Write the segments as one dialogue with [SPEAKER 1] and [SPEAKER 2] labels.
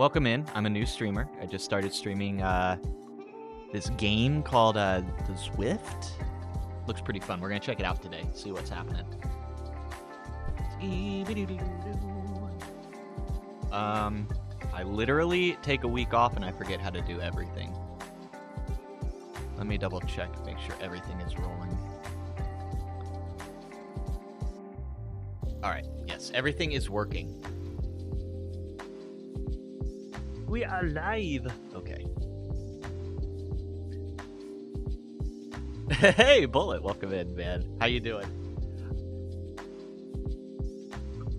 [SPEAKER 1] Welcome in. I'm a new streamer. I just started streaming this game called the Zwift. Looks pretty fun. We're going to check it out today, see what's happening. I literally take a week off and I forget how to do everything. Let me double check, make sure everything is rolling. Alright, yes, everything is working. We are live! Okay. Hey, Bullet, welcome in, man. How you doing?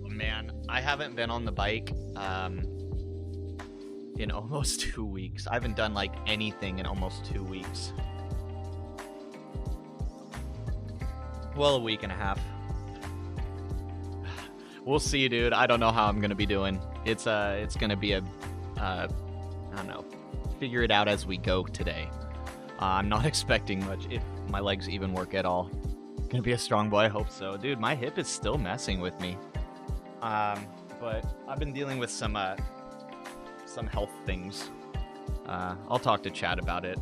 [SPEAKER 1] Man, I haven't been on the bike in almost 2 weeks. I haven't done like anything in almost 2 weeks. Well, a week and a half. We'll see, dude. I don't know how I'm gonna be doing. It's gonna be a I don't know, figure it out as we go today. I'm not expecting much, if my legs even work at all. Gonna be a strong boy, I hope so. Dude, my hip is still messing with me. But I've been dealing with some health things. I'll talk to Chad about it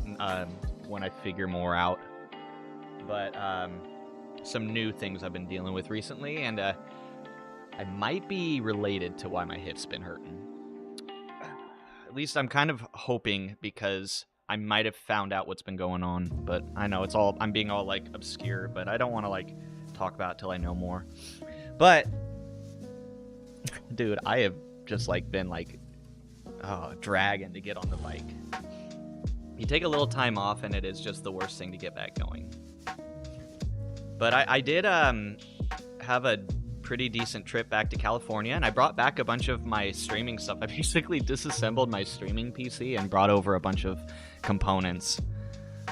[SPEAKER 1] when I figure more out. But some new things I've been dealing with recently, and I might be related to why my hip's been hurting. At least I'm kind of hoping, because I might have found out what's been going on, but I know it's all, I'm being all like obscure, but I don't want to like talk about it till I know more. But dude, I have just like been like dragging to get on the bike. You take a little time off and it is just the worst thing to get back going. But I did have a pretty decent trip back to California, and I brought back a bunch of my streaming stuff. I basically disassembled my streaming PC and brought over a bunch of components,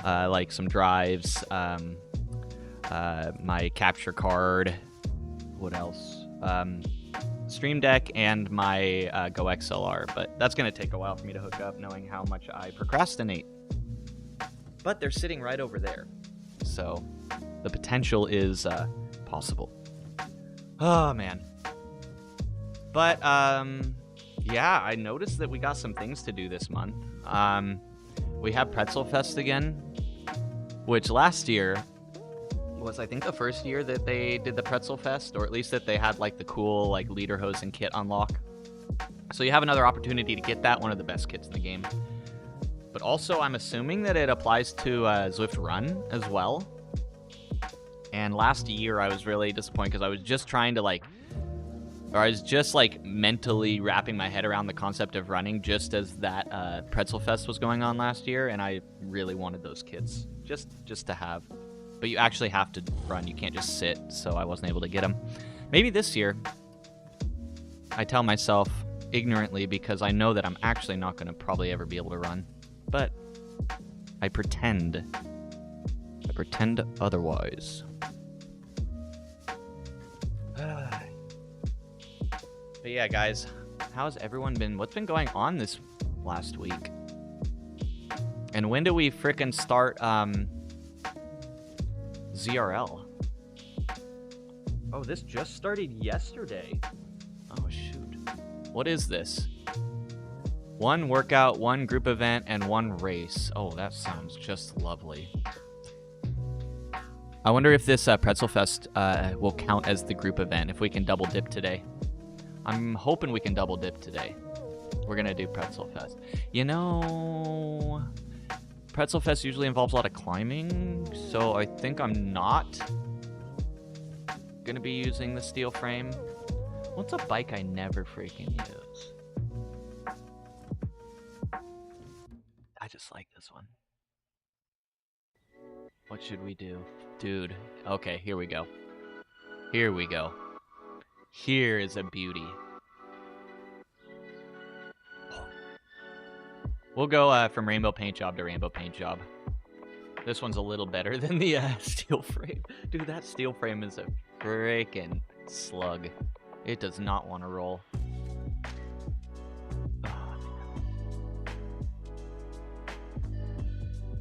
[SPEAKER 1] like some drives, my capture card, what else? Stream Deck, and my Go XLR, but that's going to take a while for me to hook up, knowing how much I procrastinate. But they're sitting right over there, so the potential is possible. Oh, man. But, yeah, I noticed that we got some things to do this month. We have Pretzel Fest again, which last year was, I think, the first year that they did the Pretzel Fest, or at least that they had, like, the cool, like, Lederhosen kit unlock. So you have another opportunity to get that, one of the best kits in the game. But also, I'm assuming that it applies to Zwift Run as well. And last year, I was really disappointed because I was just trying to, like, or I was just, like, mentally wrapping my head around the concept of running just as that Pretzel Fest was going on last year, and I really wanted those kits just to have. But you actually have to run. You can't just sit, so I wasn't able to get them. Maybe this year, I tell myself ignorantly, because I know that I'm actually not going to probably ever be able to run. But I pretend otherwise. But yeah, guys, how's everyone been? What's been going on this last week? And when do we frickin' start ZRL? Oh, this just started yesterday. Oh, shoot. What is this? 1 workout, 1 group event, and 1 race. Oh, that sounds just lovely. I wonder if this Pretzel Fest will count as the group event, if we can double dip today. I'm hoping we can double dip today. We're going to do Pretzel Fest. You know, Pretzel Fest usually involves a lot of climbing, so I think I'm not going to be using the steel frame. What's a bike I never freaking use? I just like this one. What should we do? Dude, okay, here we go. Here we go. Here is a beauty. We'll go from rainbow paint job to rainbow paint job. This one's a little better than the steel frame. Dude, that steel frame is a freaking slug. It does not want to roll.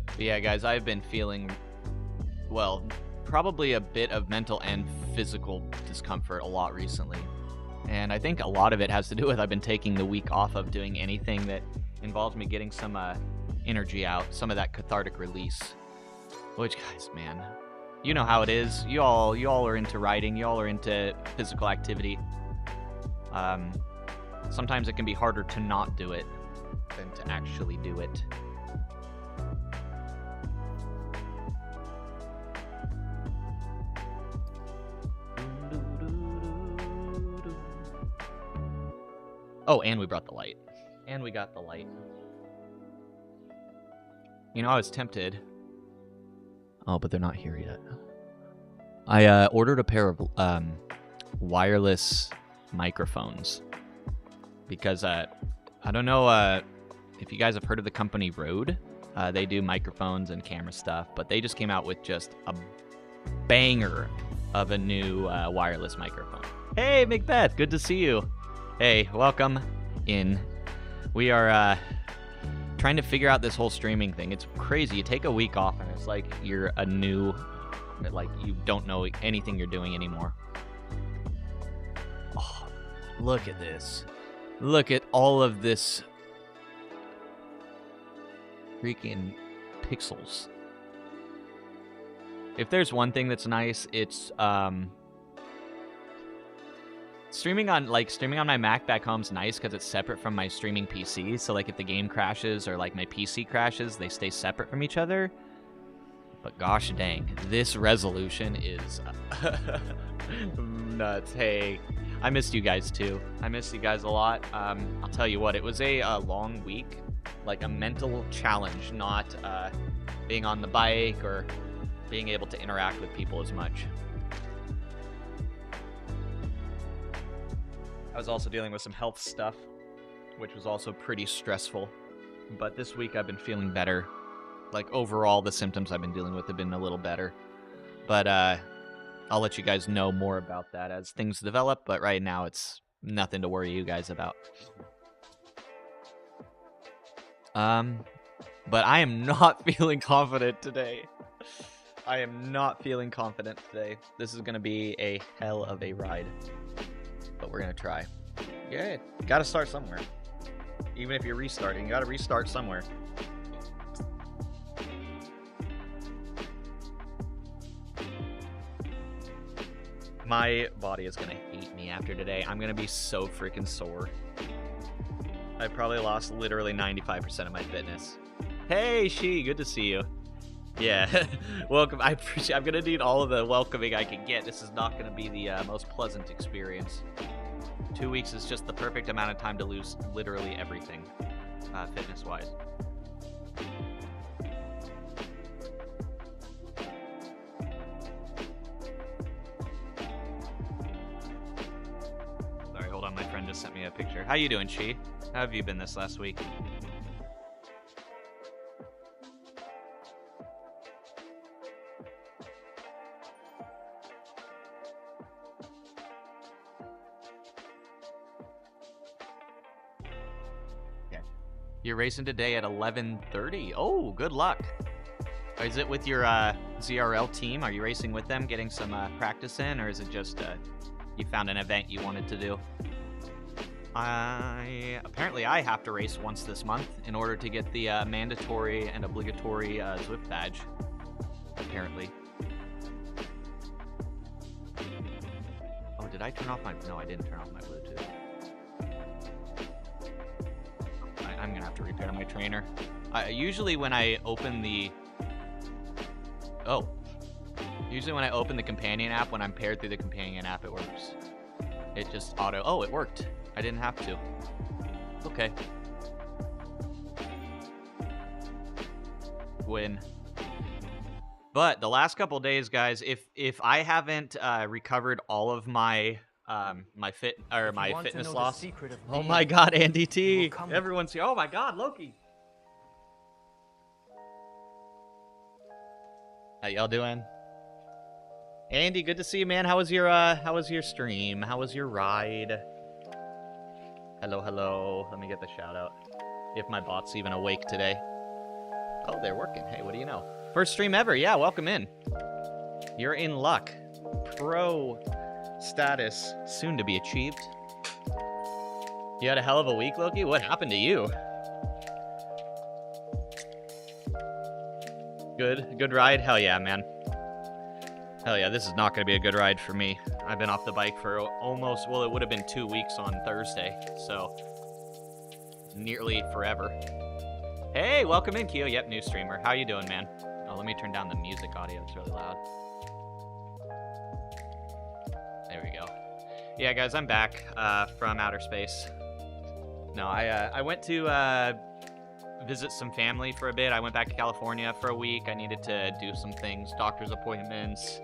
[SPEAKER 1] But yeah, guys, I've been feeling, well, probably a bit of mental and physical discomfort a lot recently. And I think a lot of it has to do with I've been taking the week off of doing anything that involves me getting some energy out, some of that cathartic release. Which, guys, man, you know how it is. You all are into riding. You all are into physical activity. Sometimes it can be harder to not do it than to actually do it. Oh, and we brought the light. And we got the light. You know, I was tempted. Oh, but they're not here yet. I ordered a pair of wireless microphones. Because, I don't know if you guys have heard of the company Rode. They do microphones and camera stuff. But they just came out with just a banger of a new wireless microphone. Hey, Macbeth, good to see you. Hey, welcome in. We are trying to figure out this whole streaming thing. It's crazy. You take a week off and it's like you're a new, like you don't know anything you're doing anymore. Oh, look at this. Look at all of this freaking pixels. If there's one thing that's nice, it's streaming on my Mac back home's nice because it's separate from my streaming PC. So like if the game crashes or like my PC crashes, they stay separate from each other. But gosh dang, this resolution is nuts. Hey, I missed you guys too. I missed you guys a lot. I'll tell you what, it was a long week, like a mental challenge, not being on the bike or being able to interact with people as much. I was also dealing with some health stuff, which was also pretty stressful. But this week I've been feeling better. Like overall, the symptoms I've been dealing with have been a little better. But I'll let you guys know more about that as things develop. But right now, it's nothing to worry you guys about. But I am not feeling confident today. I am not feeling confident today. This is going to be a hell of a ride. But we're going to try. Yeah, got to start somewhere. Even if you're restarting, you got to restart somewhere. My body is going to hate me after today. I'm going to be so freaking sore. I probably lost literally 95% of my fitness. Hey, She, good to see you. Yeah, welcome. I'm going to need all of the welcoming I can get. This is not going to be the most pleasant experience. 2 weeks is just the perfect amount of time to lose literally everything, fitness-wise. Sorry, hold on. My friend just sent me a picture. How you doing, Chi? How have you been this last week? You're racing today at 11:30. Oh, good luck. Is it with your ZRL team? Are you racing with them, getting some practice in, or is it just you found an event you wanted to do? Apparently I have to race once this month in order to get the mandatory and obligatory Zwift badge. Apparently. Oh, did I turn off my... No, I didn't turn off my Bluetooth. I'm gonna have to repair my trainer. Usually when I open the... Usually when I open the companion app, when I'm paired through the companion app, it works. It just auto... Oh, it worked. I didn't have to. Okay. Win. But the last couple days, guys, if I haven't recovered all of my my fitness loss. Oh my God, Andy T. Everyone's here. Oh my God, Loki. How y'all doing? Andy, good to see you, man. How was your stream? How was your ride? Hello, hello. Let me get the shout out. If my bot's even awake today. Oh, they're working. Hey, what do you know? First stream ever. Yeah, welcome in. You're in luck. Pro status soon to be achieved. You had a hell of a week, Loki? What happened to you? Good ride? Hell yeah, man. Hell yeah, this is not going to be a good ride for me. I've been off the bike for almost, well, it would have been 2 weeks on Thursday, so nearly forever. Hey, welcome in, Keo. Yep, new streamer. How you doing, man? Oh, let me turn down the music audio. It's really loud. There we go. Yeah, guys, I'm back from outer space. No, I went to visit some family for a bit. I went back to California for a week. I needed to do some things, doctor's appointments,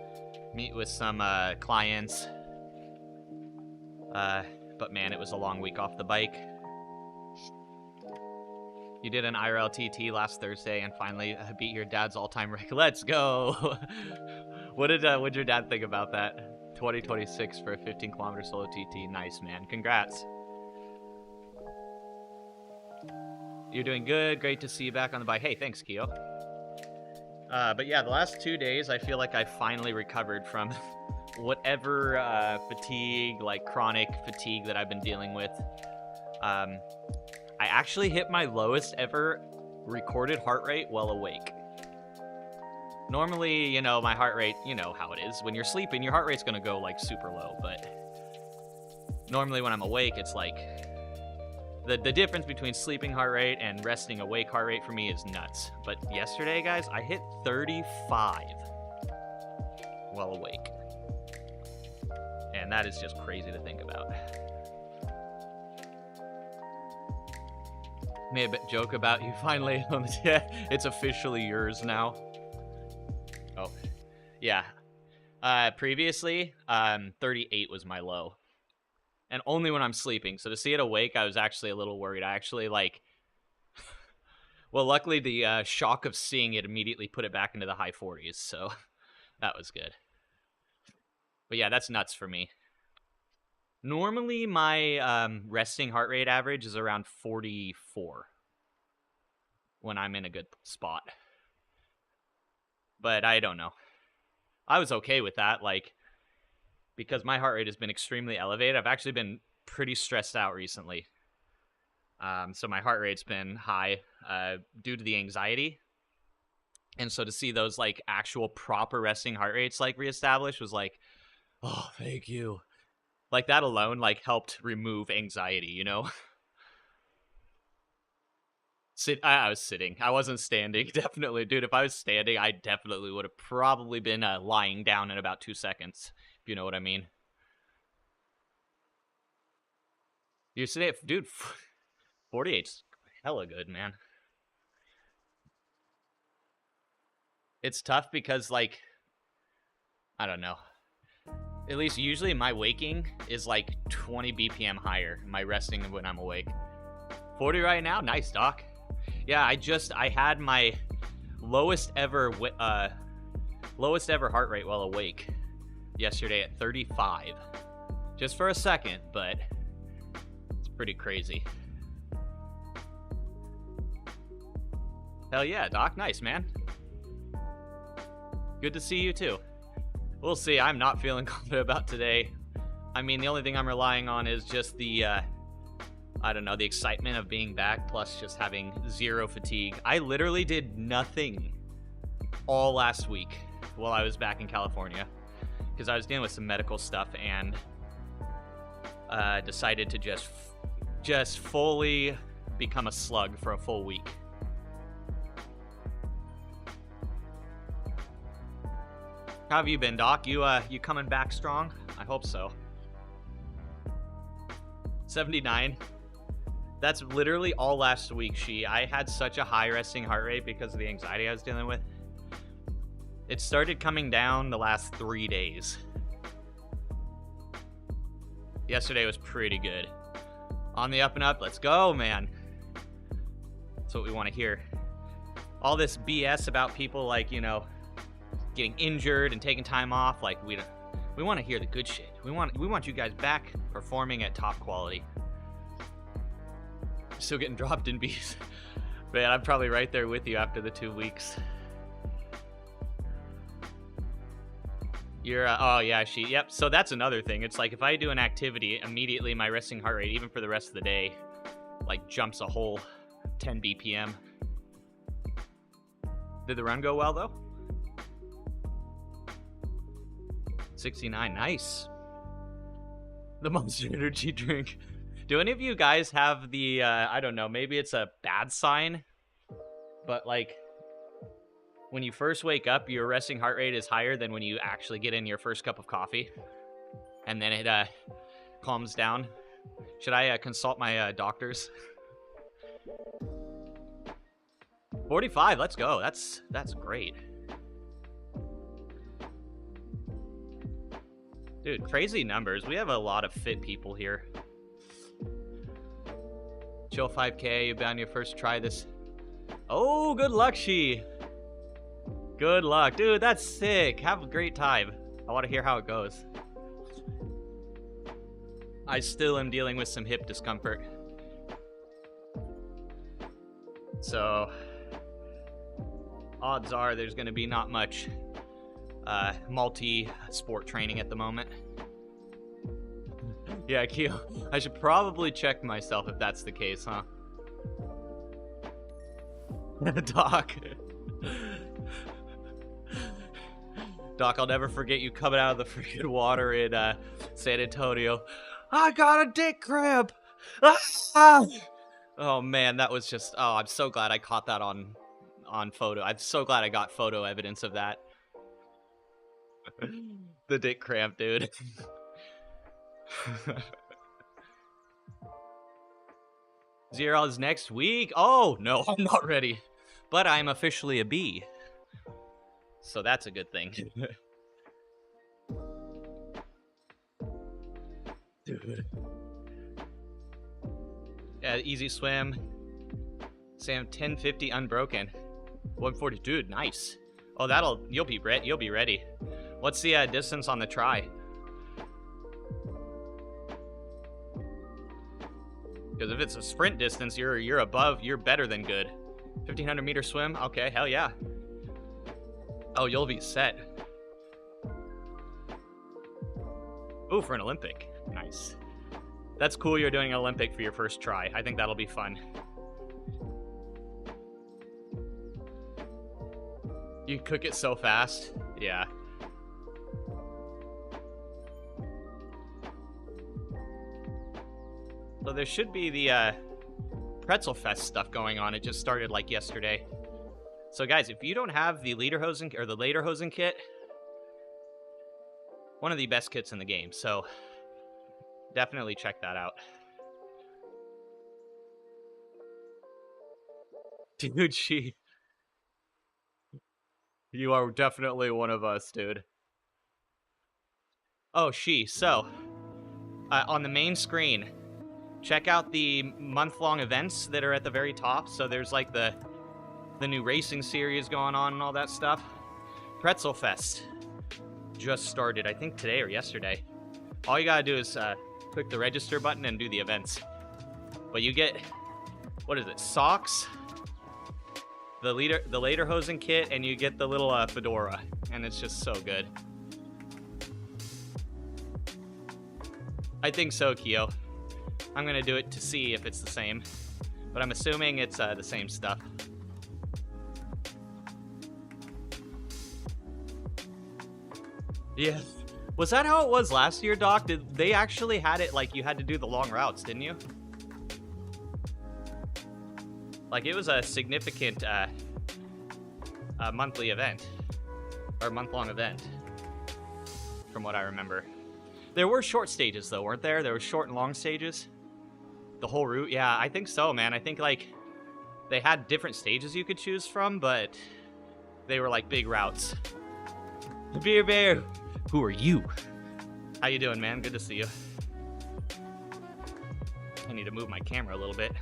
[SPEAKER 1] meet with some clients. But man, it was a long week off the bike. You did an IRL TT last Thursday and finally beat your dad's all-time record. Let's go! What'd your dad think about that? 2026 for a 15-kilometer solo TT. Nice, man. Congrats. You're doing good. Great to see you back on the bike. Hey, thanks, Keo. But yeah, the last 2 days, I feel like I finally recovered from whatever fatigue, like chronic fatigue that I've been dealing with. I actually hit my lowest ever recorded heart rate while awake. Normally, you know, my heart rate, you know how it is. When you're sleeping, your heart rate's gonna go like super low, but normally when I'm awake, it's like the difference between sleeping heart rate and resting awake heart rate for me is nuts. But yesterday, guys, I hit 35 while awake. And that is just crazy to think about. Made a joke about you finally on the it's officially yours now. Oh, yeah. Previously, 38 was my low. And only when I'm sleeping. So to see it awake, I was actually a little worried. I actually, like... Well, luckily, the shock of seeing it immediately put it back into the high 40s. So that was good. But yeah, that's nuts for me. Normally, my resting heart rate average is around 44 when I'm in a good spot. But I don't know. I was okay with that, like, because my heart rate has been extremely elevated. I've actually been pretty stressed out recently. So my heart rate's been high due to the anxiety. And so to see those, like, actual proper resting heart rates, like, reestablished was like, oh, thank you. Like, that alone, like, helped remove anxiety, you know? I was sitting. I wasn't standing, definitely. Dude, if I was standing, I definitely would have probably been lying down in about 2 seconds, if you know what I mean. You're sitting at, dude, 48's hella good, man. It's tough because, like, I don't know. At least usually my waking is like 20 BPM higher. My resting when I'm awake. 40 right now? Nice, Doc. Yeah, I had my lowest ever heart rate while awake yesterday at 35. Just for a second, but it's pretty crazy. Hell yeah, Doc. Nice, man. Good to see you too. We'll see. I'm not feeling confident about today. I mean, the only thing I'm relying on is just the, I don't know, the excitement of being back, plus just having zero fatigue. I literally did nothing all last week while I was back in California because I was dealing with some medical stuff and decided to just fully become a slug for a full week. How have you been, Doc? You coming back strong? I hope so. 79. That's literally all last week, I had such a high resting heart rate because of the anxiety I was dealing with. It started coming down the last 3 days. Yesterday was pretty good. On the up and up, let's go, man. That's what we want to hear. All this BS about people, like, you know, getting injured and taking time off, like, we want to hear the good shit. We want you guys back performing at top quality. Still getting dropped in bees. Man, I'm probably right there with you after the 2 weeks. You're, oh yeah, yep. So that's another thing. It's like if I do an activity, immediately my resting heart rate, even for the rest of the day, like jumps a whole 10 BPM. Did the run go well though? 69, nice. The Monster Energy drink. Do any of you guys have the, I don't know, maybe it's a bad sign, but like, when you first wake up, your resting heart rate is higher than when you actually get in your first cup of coffee. And then it calms down. Should I consult my doctors? 45, let's go. That's great. Dude, crazy numbers. We have a lot of fit people here. Chill 5K, you've been on your first try this. Oh, good luck, She. Good luck. Dude, that's sick. Have a great time. I want to hear how it goes. I still am dealing with some hip discomfort. So, odds are there's going to be not much multi-sport training at the moment. Yeah, Keo, I should probably check myself if that's the case, huh? Doc. Doc, I'll never forget you coming out of the freaking water in San Antonio. I got a dick cramp! Ah! Oh man, that was just, oh, I'm so glad I caught that on photo. I'm so glad I got photo evidence of that. The dick cramp, dude. Zero is next week. Oh, no, I'm not ready. But I'm officially a B. So that's a good thing. Dude. Yeah, easy swim. Sam, 1050 unbroken. 140, dude, nice. Oh, you'll be ready. What's the distance on the try? Because if it's a sprint distance, you're better than good. 1500 meter swim, okay, hell yeah. Oh, you'll be set. Ooh, for an Olympic. Nice. That's cool you're doing an Olympic for your first try. I think that'll be fun. You cook it so fast. Yeah. So there should be the Pretzel Fest stuff going on. It just started like yesterday. So guys, if you don't have the Lederhosen or the Lederhosen kit, one of the best kits in the game. So definitely check that out. Dude, you are definitely one of us, dude. Oh, so on the main screen, check out the month-long events that are at the very top. So there's like the new racing series going on and all that stuff. Pretzel Fest just started, I think today or yesterday. All you gotta do is click the register button and do the events. But you get, what is it, socks, the Lederhosen kit, and you get the little fedora, and it's just so good. I think so, Keo. I'm gonna do it to see if it's the same, but I'm assuming it's the same stuff. Yeah. Was that how it was last year, Doc? They actually had it like you had to do the long routes, didn't you? Like it was a significant monthly event, or month-long event, from what I remember. There were short stages though, weren't there? There were short and long stages. The whole route, yeah, I think so, man. I think like they had different stages you could choose from, but they were like big routes. Bear, who are you? How you doing, man? Good to see you. I need to move my camera a little bit.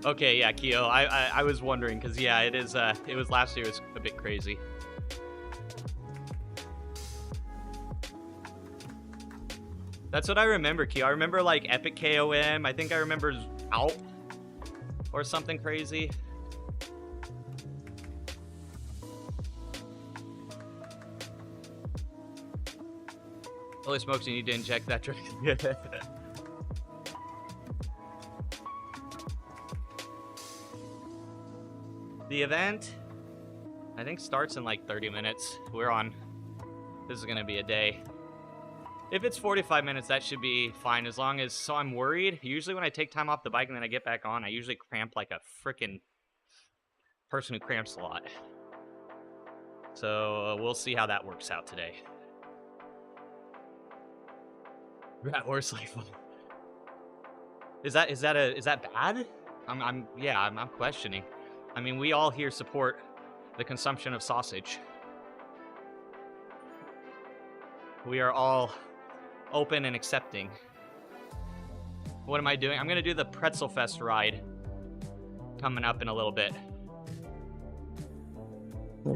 [SPEAKER 1] Okay, yeah, Keo. I was wondering because yeah, it is. It was last year. It was a bit crazy. That's what I remember, Keo. I remember like Epic KOM. I think I remember Alp or something crazy. Holy smokes, you need to inject that drug. The event, I think, starts in like 30 minutes. We're on. This is gonna be a day. If it's 45 minutes, that should be fine, as long as, so I'm worried. Usually when I take time off the bike and then I get back on, I usually cramp like a freaking person who cramps a lot. So we'll see how that works out today. Rat horse life. Is that bad? I'm questioning. I mean, we all here support the consumption of sausage. We are all open and accepting. What am I doing? I'm gonna do the Pretzel Fest ride coming up in a little bit.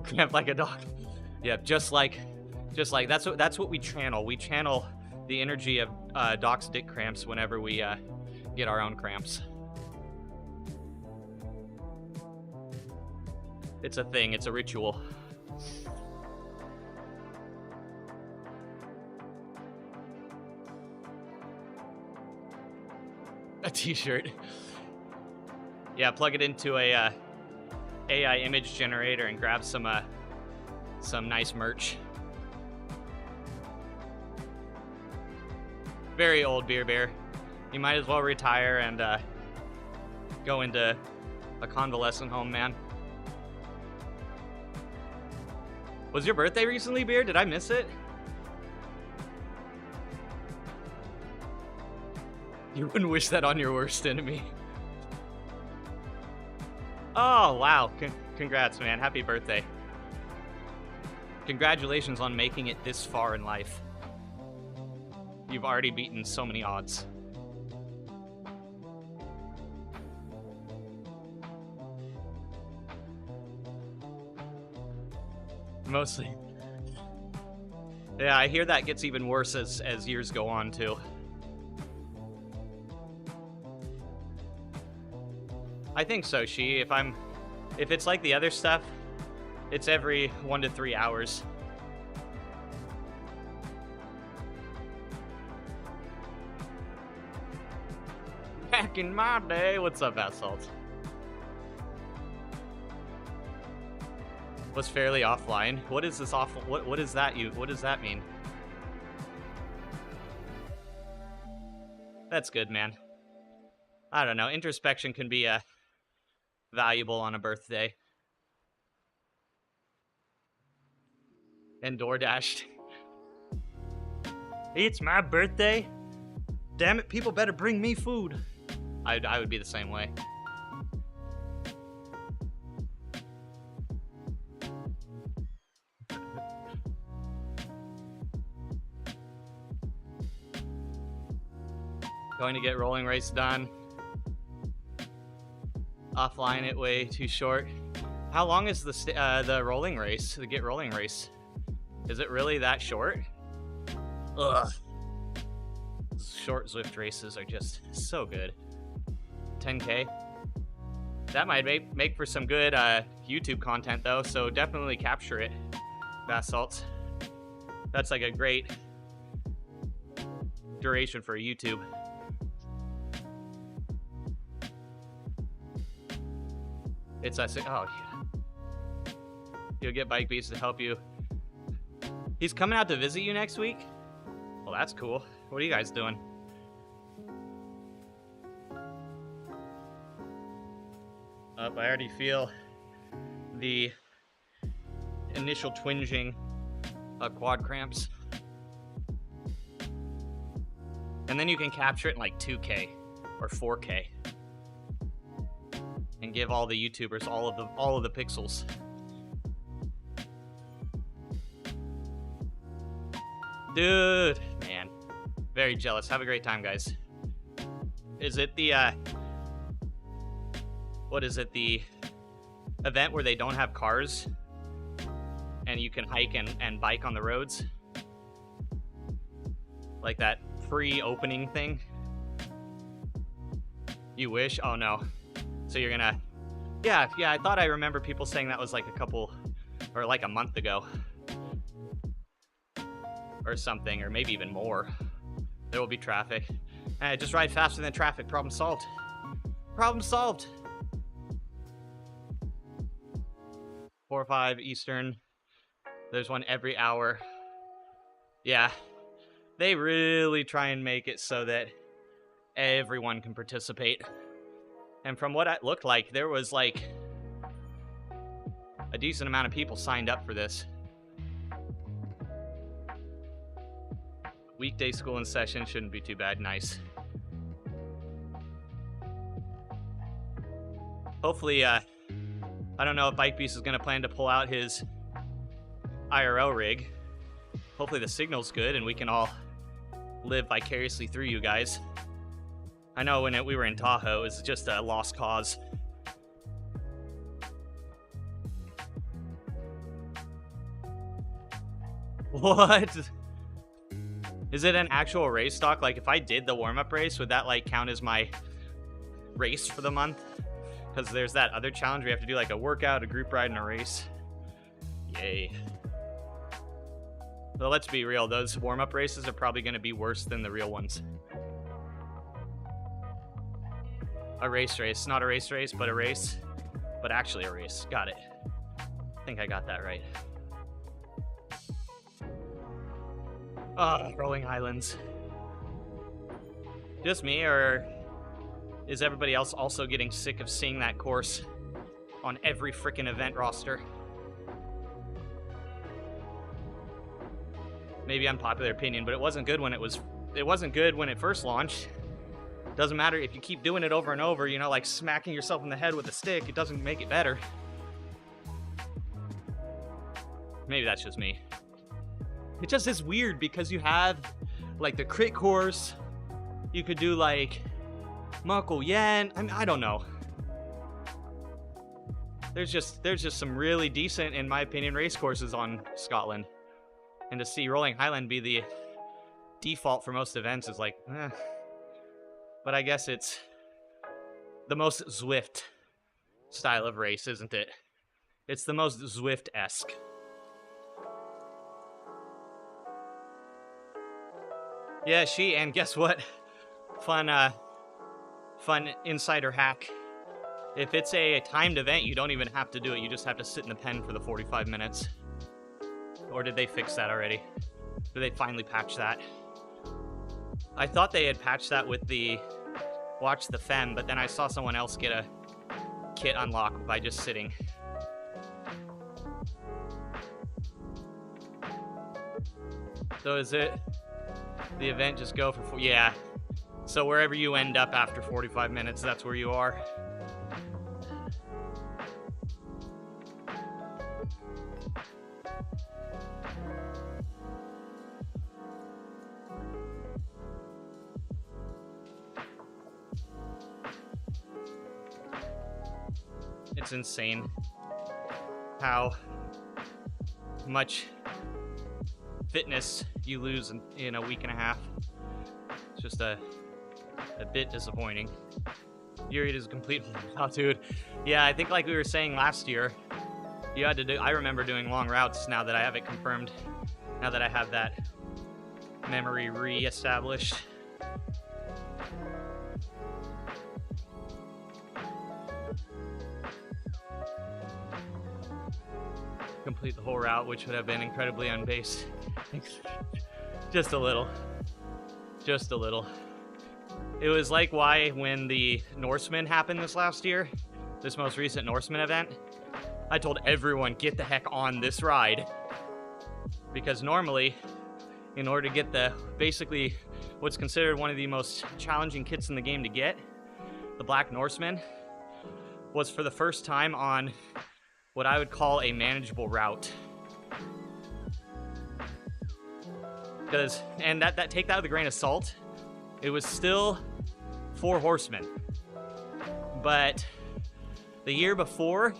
[SPEAKER 1] Cramp like a dog. Yeah, just like that's what we channel. We channel the energy of Doc's dick cramps whenever we get our own cramps. It's a thing. It's a ritual. A t-shirt. Yeah, plug it into a AI image generator and grab some nice merch. Very old Beer Bear. You might as well retire and go into a convalescent home, man. Was your birthday recently, Beer? Did I miss it? You wouldn't wish that on your worst enemy. Oh, wow. Congrats, man. Happy birthday. Congratulations on making it this far in life. You've already beaten so many odds. Mostly. Yeah, I hear that gets even worse as years go on, too. I think so, She. If it's like the other stuff, it's every 1 to 3 hours. Back in my day, what's up, Assault? Was fairly offline. What is this off? What is that? What does that mean? That's good, man. I don't know. Introspection can be valuable on a birthday. And DoorDashed. It's my birthday. Damn it! People better bring me food. I would be the same way. Going to get rolling race done. Offline it way too short. How long is the rolling race? The get rolling race? Is it really that short? Ugh. Short Zwift races are just so good. 10K. That might make for some good YouTube content though, so definitely capture it, Basalt. That's like a great duration for YouTube. It's us. Oh, yeah. You'll get Bike Beats to help you. He's coming out to visit you next week? Well, that's cool. What are you guys doing? I already feel the initial twinging of quad cramps. And then you can capture it in like 2K or 4K. And give all the YouTubers all of the pixels. Dude, man. Very jealous. Have a great time, guys. Is it the what is it, the event where they don't have cars and you can hike and bike on the roads? Like that free opening thing? You wish? Oh no. So you're gonna... Yeah, I thought I remember people saying that was like a couple... or like a month ago. or something, or maybe even more. There will be traffic. Just ride faster than traffic. Problem solved. Problem solved. 4 or 5 Eastern. There's one every hour. Yeah. They really try and make it so that everyone can participate. And from what it looked like, there was like a decent amount of people signed up for this. Weekday school in session shouldn't be too bad. Nice. Hopefully, I don't know if Bike Beast is going to plan to pull out his IRL rig. Hopefully the signal's good and we can all live vicariously through you guys. I know when we were in Tahoe, it was just a lost cause. What? Is it an actual race stock? Like, if I did the warm-up race, would that, like, count as my race for the month? Because there's that other challenge where you have to do, like, a workout, a group ride, and a race. Yay. Well, let's be real. Those warm-up races are probably going to be worse than the real ones. A race. Not a race, but a race. But actually a race. Got it. I think I got that right. Rolling Highlands. Just me, or is everybody else also getting sick of seeing that course on every frickin' event roster? Maybe unpopular opinion, but it wasn't good when it wasn't good when it first launched. Doesn't matter if you keep doing it over and over, you know, like smacking yourself in the head with a stick, it doesn't make it better. Maybe that's just me. It just is weird because you have like the crit course, you could do like Muckle Yen. I mean, I don't know. There's just some really decent, in my opinion, race courses on Scotland. And to see Rolling Highland be the default for most events is like, eh. But I guess it's the most Zwift style of race, isn't it? It's the most Zwift-esque. Yeah, and guess what? Fun insider hack. If it's a timed event, you don't even have to do it. You just have to sit in the pen for the 45 minutes. Or did they fix that already? Did they finally patch that? I thought they had patched that with the Watch the Fem, but then I saw someone else get a kit unlocked by just sitting. So is it the event just go for yeah. So wherever you end up after 45 minutes, that's where you are. It's insane how much fitness you lose in a week and a half. It's just a bit disappointing. Yuri is a complete dude. Yeah, I think like we were saying last year, you had to do. I remember doing long routes now that I have it confirmed. Now that I have that memory re-established. Complete the whole route, which would have been incredibly unbased. Just a little. It was like why when the Norseman happened this last year, this most recent Norseman event, I told everyone, get the heck on this ride. Because normally, in order to get basically what's considered one of the most challenging kits in the game to get, the Black Norseman, was for the first time on what I would call a manageable route. And that take that with a grain of salt, it was still 4 horsemen. But the year before,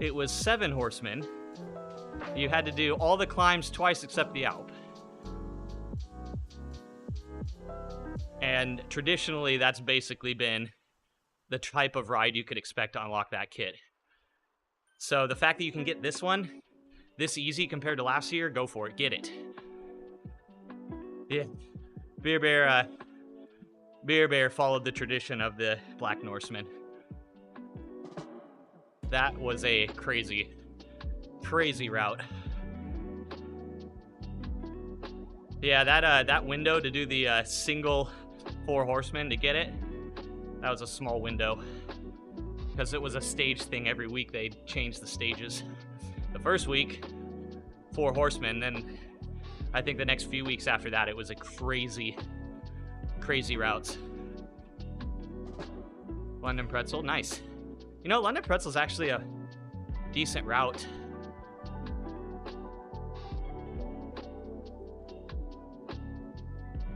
[SPEAKER 1] it was 7 horsemen. You had to do all the climbs twice except the Alp. And traditionally, that's basically been the type of ride you could expect to unlock that kit. So the fact that you can get this one, this easy compared to last year, go for it, get it. Yeah. Beer Bear followed the tradition of the Black Norseman. That was a crazy route. Yeah, that window to do the single 4 horsemen to get it, that was a small window. Because it was a stage thing every week, they changed the stages. The first week, 4 horsemen, then I think the next few weeks after that, it was a crazy routes. London Pretzel, nice. You know, London Pretzel's actually a decent route.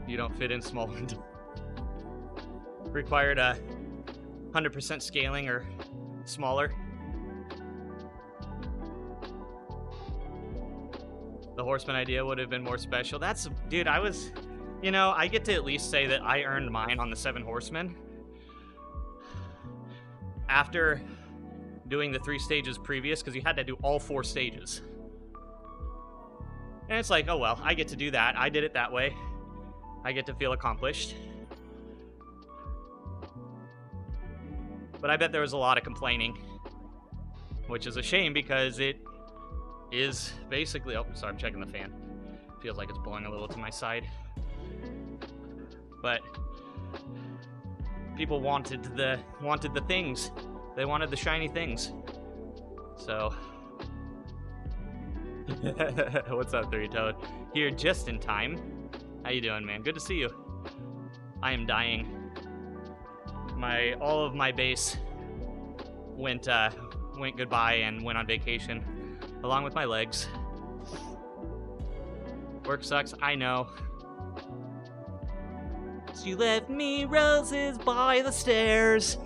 [SPEAKER 1] You don't fit in small window. Required a 100% scaling or smaller. The horseman idea would have been more special. That's, dude, I get to at least say that I earned mine on the 7 horsemen. After doing the 3 stages previous, because you had to do all 4 stages. And it's like, oh well, I get to do that. I did it that way. I get to feel accomplished. But I bet there was a lot of complaining, which is a shame because it is basically... Oh, sorry, I'm checking the fan. Feels like it's blowing a little to my side. But people wanted the things. They wanted the shiny things. So... What's up, 3-Toad? Here just in time. How you doing, man? Good to see you. I am dying. All of my base went goodbye and went on vacation, along with my legs. Work sucks, I know. You left me roses by the stairs.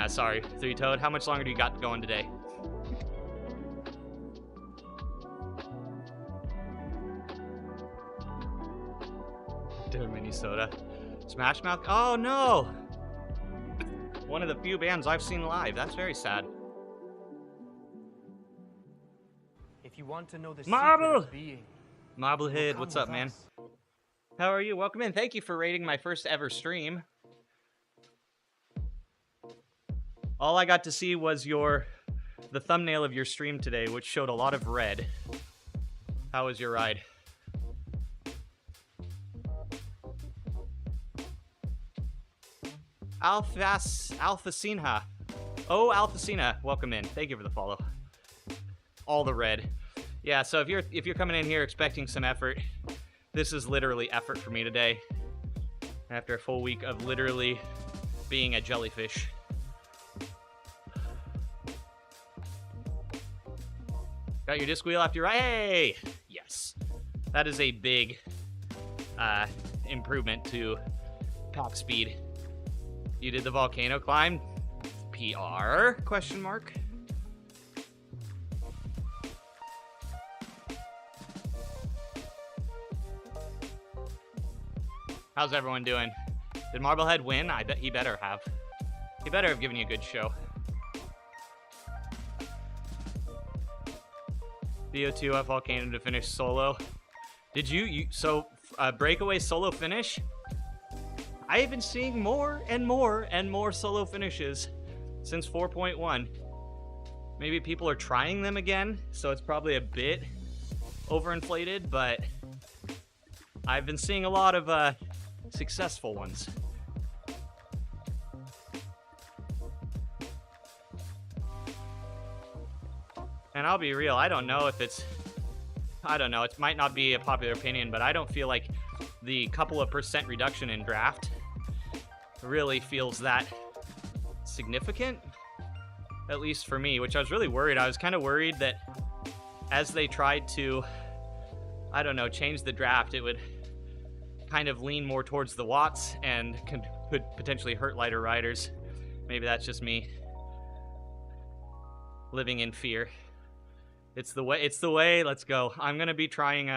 [SPEAKER 1] Sorry, 3-Toad. How much longer do you got going today? Dear Minnesota. Smash Mouth? Oh no! One of the few bands I've seen live. That's very sad.
[SPEAKER 2] If you want to know the
[SPEAKER 1] Marble!
[SPEAKER 2] secret of being,
[SPEAKER 1] Marblehead, what's up, man? How are you? Welcome in. Thank you for rating my first ever stream. All I got to see was the thumbnail of your stream today, which showed a lot of red. How was your ride? Alphacina. Oh, Alphacina, welcome in. Thank you for the follow. All the red. Yeah, so if you're coming in here expecting some effort, this is literally effort for me today. After a full week of literally being a jellyfish. Got your disc wheel after your ride? Hey! Yes. That is a big improvement to pack speed. You did the volcano climb? PR? Question mark. How's everyone doing? Did Marblehead win? I bet he better have. He better have given you a good show. VO2 at Volcano to finish solo. Did you breakaway solo finish? I have been seeing more and more and more solo finishes since 4.1. Maybe people are trying them again, so it's probably a bit overinflated, but I've been seeing a lot of successful ones. And I'll be real, I don't know, it might not be a popular opinion, but I don't feel like the couple of % reduction in draft really feels that significant, at least for me, which I was really worried. I was kind of worried that as they tried to, change the draft, it would kind of lean more towards the watts and could potentially hurt lighter riders. Maybe that's just me living in fear. It's the way, let's go. I'm gonna be trying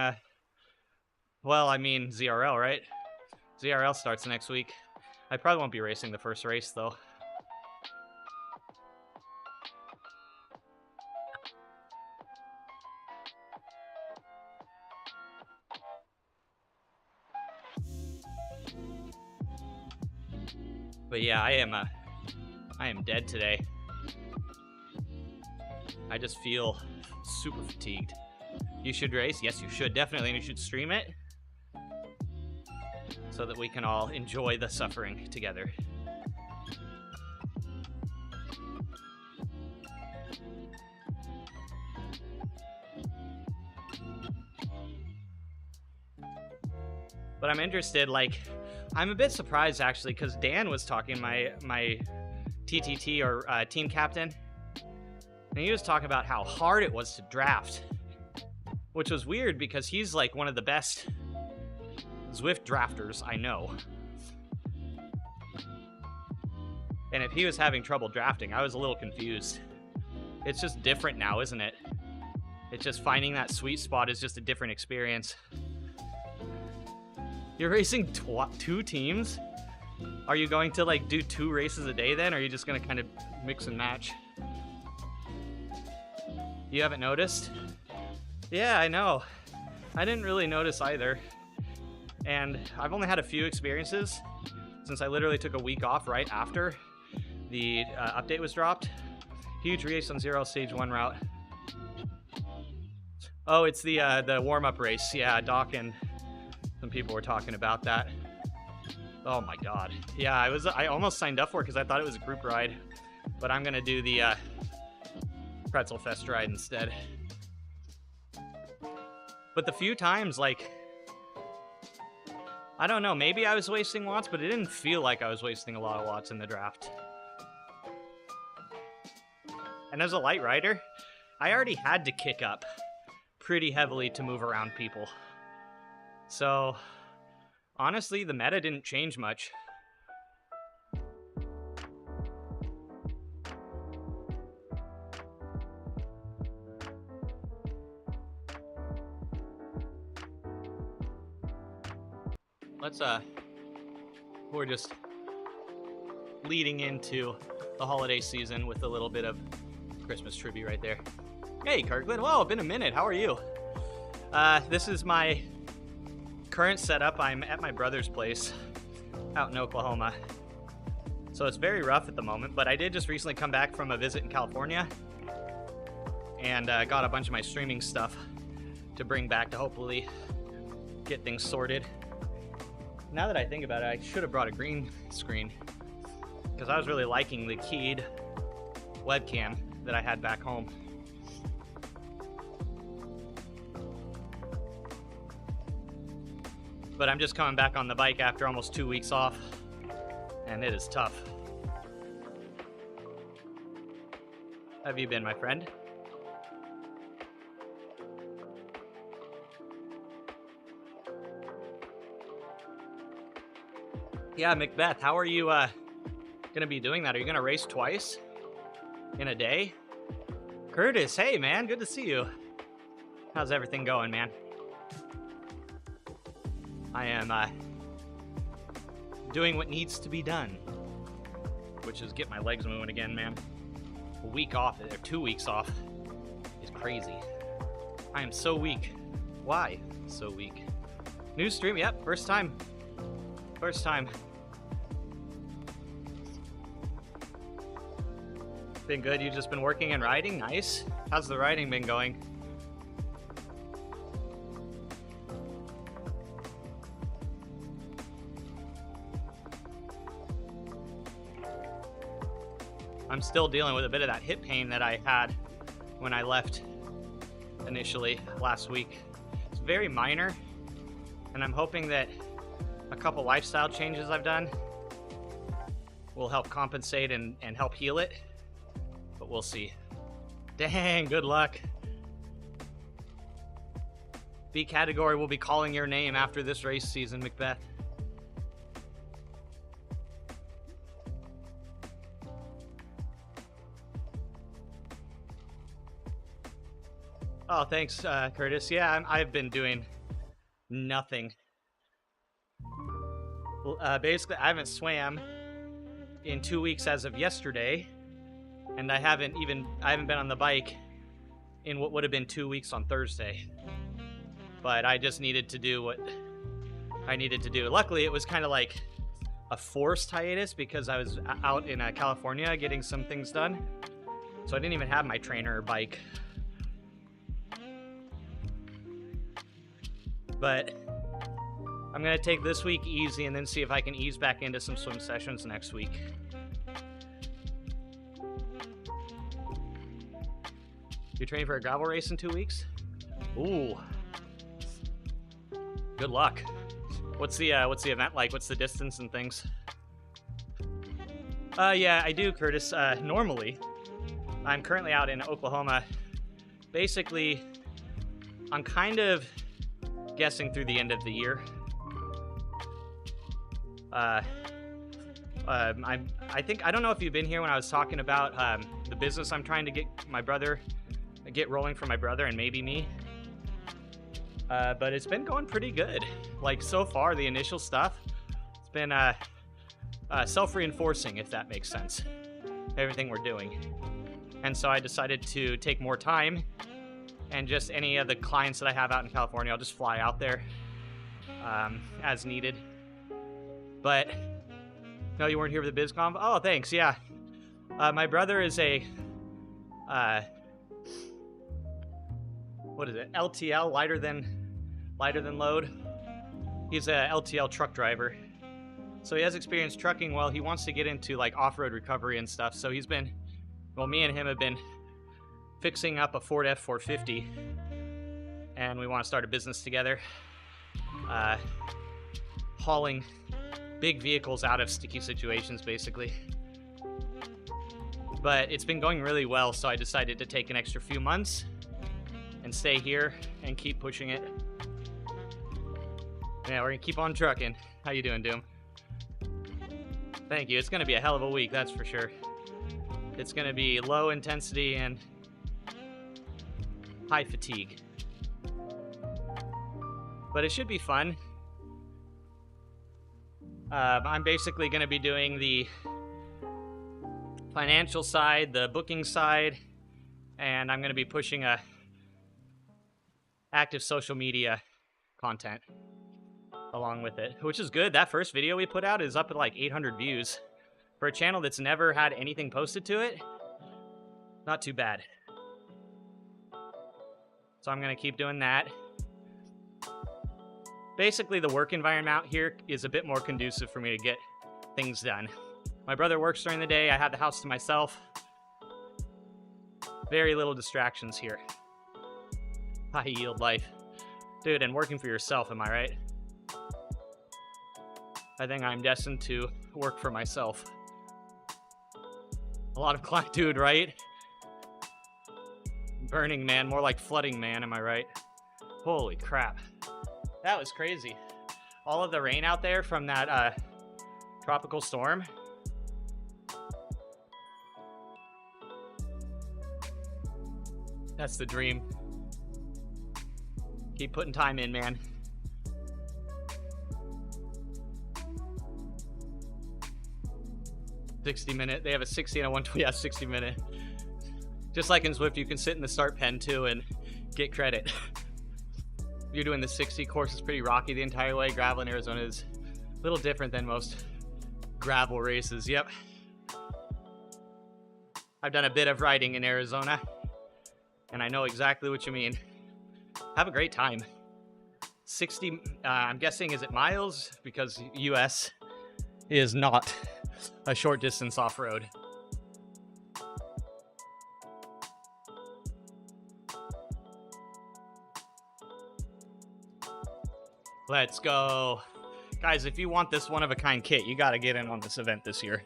[SPEAKER 1] ZRL, right? ZRL starts next week. I probably won't be racing the first race, though. But yeah, I am dead today. I just feel super fatigued. You should race? Yes, you should, definitely, and you should stream it so that we can all enjoy the suffering together. But I'm interested, like, I'm a bit surprised actually, because Dan was talking, my TTT or team captain, and he was talking about how hard it was to draft, which was weird because he's like one of the best Zwift drafters I know. And if he was having trouble drafting, I was a little confused. It's just different now, isn't it? It's just finding that sweet spot is just a different experience. You're racing two teams? Are you going to like do 2 races a day then? Or are you just gonna kind of mix and match? You haven't noticed? Yeah, I know. I didn't really notice either. And I've only had a few experiences since I literally took a week off right after the update was dropped. Huge race on 0 stage 1 route. Oh, it's the warm-up race. Yeah, Doc and some people were talking about that. Oh my god. Yeah, I almost signed up for it because I thought it was a group ride. But I'm gonna do the Pretzel Fest ride instead. But the few times, like, I don't know, maybe I was wasting watts, but it didn't feel like I was wasting a lot of watts in the draft. And as a light rider, I already had to kick up pretty heavily to move around people. So, honestly, the meta didn't change much. We're just leading into the holiday season with a little bit of Christmas tribute right there. Hey, Kirkland. Whoa, been a minute. How are you? This is my current setup. I'm at my brother's place out in Oklahoma. So it's very rough at the moment, but I did just recently come back from a visit in California and got a bunch of my streaming stuff to bring back to hopefully get things sorted. Now that I think about it, I should have brought a green screen because I was really liking the keyed webcam that I had back home. But I'm just coming back on the bike after almost 2 weeks off, and it is tough. How have you been, my friend? Yeah, Macbeth, how are you gonna be doing that? Are you gonna race twice in a day? Curtis, hey man, good to see you. How's everything going, man? I am doing what needs to be done, which is get my legs moving again, man. A week off, or 2 weeks off, is crazy. I am so weak. Why so weak? New stream, yep, first time. First time. Been good, you've just been working and riding? Nice. How's the riding been going? I'm still dealing with a bit of that hip pain that I had when I left initially last week. It's very minor, and I'm hoping that a couple lifestyle changes I've done will help compensate and help heal it, but we'll see. Dang, good luck. B category will be calling your name after this race season, Macbeth. Oh, thanks, Curtis. Yeah, I've been doing nothing. Basically, I haven't swam in 2 weeks as of yesterday, and I haven't been on the bike in what would have been 2 weeks on Thursday. But I just needed to do what I needed to do. Luckily, it was kind of like a forced hiatus because I was out in California getting some things done. So I didn't even have my trainer or bike. But I'm going to take this week easy and then see if I can ease back into some swim sessions next week. You're training for a gravel race in 2 weeks? Ooh. Good luck. What's the event like? What's the distance and things? Yeah, I do, Curtis. Normally, I'm currently out in Oklahoma. Basically, I'm kind of guessing through the end of the year. I don't know if you've been here when I was talking about the business I'm trying to get rolling for my brother and maybe me. But it's been going pretty good. Like, so far, the initial stuff, it's been self-reinforcing, if that makes sense. Everything we're doing. And so I decided to take more time, and just any of the clients that I have out in California, I'll just fly out there as needed. But, no, you weren't here for the BizConf? Oh, thanks, yeah. My brother is a, what is it, LTL, lighter than load. He's a LTL truck driver. So he has experience trucking. Well, he wants to get into like off-road recovery and stuff. So he's been, well, me and him have been fixing up a Ford F450, and we want to start a business together, hauling big vehicles out of sticky situations, basically. But it's been going really well, so I decided to take an extra few months and stay here and keep pushing it. Yeah, we're gonna keep on trucking. How you doing, Doom? Thank you. It's gonna be a hell of a week, that's for sure. It's gonna be low intensity and high fatigue. But it should be fun. I'm basically gonna be doing the financial side, the booking side, and I'm gonna be pushing active social media content along with it, which is good. That first video we put out is up at like 800 views. For a channel that's never had anything posted to it, not too bad. So I'm gonna keep doing that. Basically, the work environment out here is a bit more conducive for me to get things done. My brother works during the day, I have the house to myself. Very little distractions here. High yield life. Dude, and working for yourself, am I right? I think I'm destined to work for myself. A lot of client, dude, right? Burning Man, more like flooding man, am I right? Holy crap. That was crazy. All of the rain out there from that tropical storm. That's the dream. Keep putting time in, man. $60-minute. They have a 60 and a 120. Yeah, 60-minute. Just like in Zwift, you can sit in the start pen too and get credit. You're doing the 60 course. Is pretty rocky the entire way. Gravel in Arizona is a little different than most gravel races. Yep. I've done a bit of riding in Arizona, and I know exactly what you mean. Have a great time. 60, I'm guessing, is it miles? Because US is not a short distance off-road. Let's go. Guys, if you want this one-of-a-kind kit, you gotta get in on this event this year.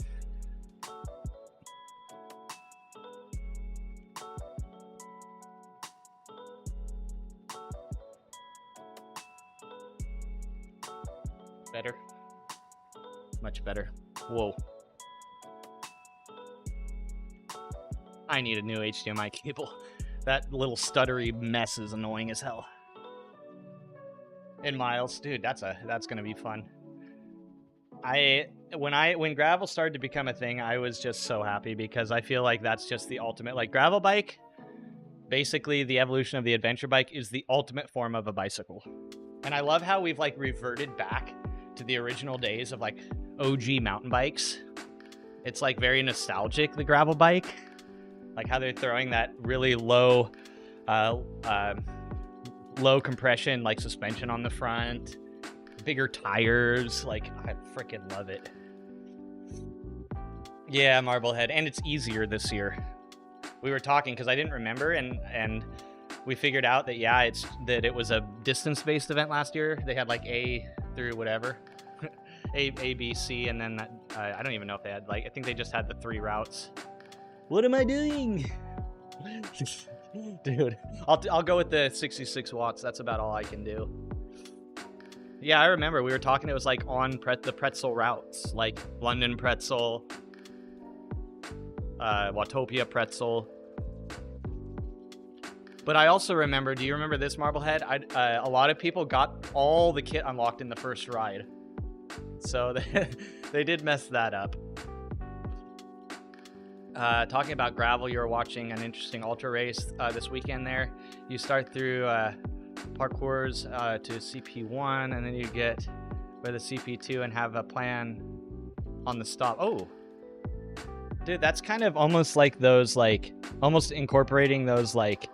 [SPEAKER 1] Better? Much better. Whoa. I need a new HDMI cable. That little stuttery mess is annoying as hell. And Miles, dude, that's gonna be fun. When gravel started to become a thing, I was just so happy because I feel like that's just the ultimate. Like, gravel bike, basically the evolution of the adventure bike, is the ultimate form of a bicycle. And I love how we've like reverted back to the original days of like OG mountain bikes. It's like very nostalgic, the gravel bike. Like how they're throwing that really low compression like suspension on the front, bigger tires. Like I freaking love it. Yeah, Marblehead, and it's easier this year. We were talking because I didn't remember, and we figured out that it was a distance-based event last year. They had like A through whatever, A, B, C, and then I don't even know if they had, like, I think they just had the 3 routes. What am I doing? Dude, I'll go with the 66 watts. That's about all I can do. Yeah, I remember we were talking. It was like on the pretzel routes, like London pretzel, Watopia pretzel. But I also remember, do you remember this, Marblehead? A lot of people got all the kit unlocked in the first ride. So they did mess that up. Talking about gravel, you were watching an interesting ultra race this weekend there. You start through parcours to CP1, and then you get by the CP2 and have a plan on the stop. Oh, dude, that's kind of almost like those, like, almost incorporating those, like,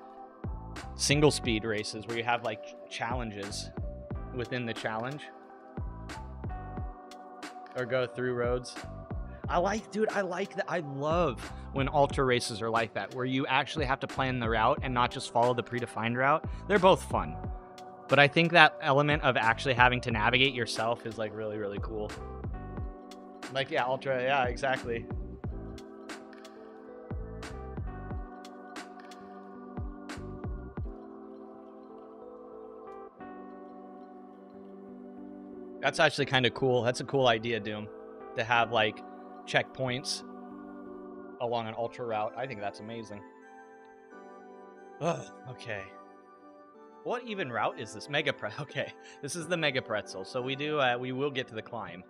[SPEAKER 1] single speed races where you have, like, challenges within the challenge. Or go through roads. I like that. I love when ultra races are like that, where you actually have to plan the route and not just follow the predefined route. They're both fun. But I think that element of actually having to navigate yourself is, like, really, really cool. Like, yeah, ultra, yeah, exactly. That's actually kind of cool. That's a cool idea, Doom, to have, like, checkpoints along an ultra route. I think that's amazing. Oh, okay. What even route is this? Mega Pretzel. Okay, this is the Mega Pretzel. So we will get to the climb.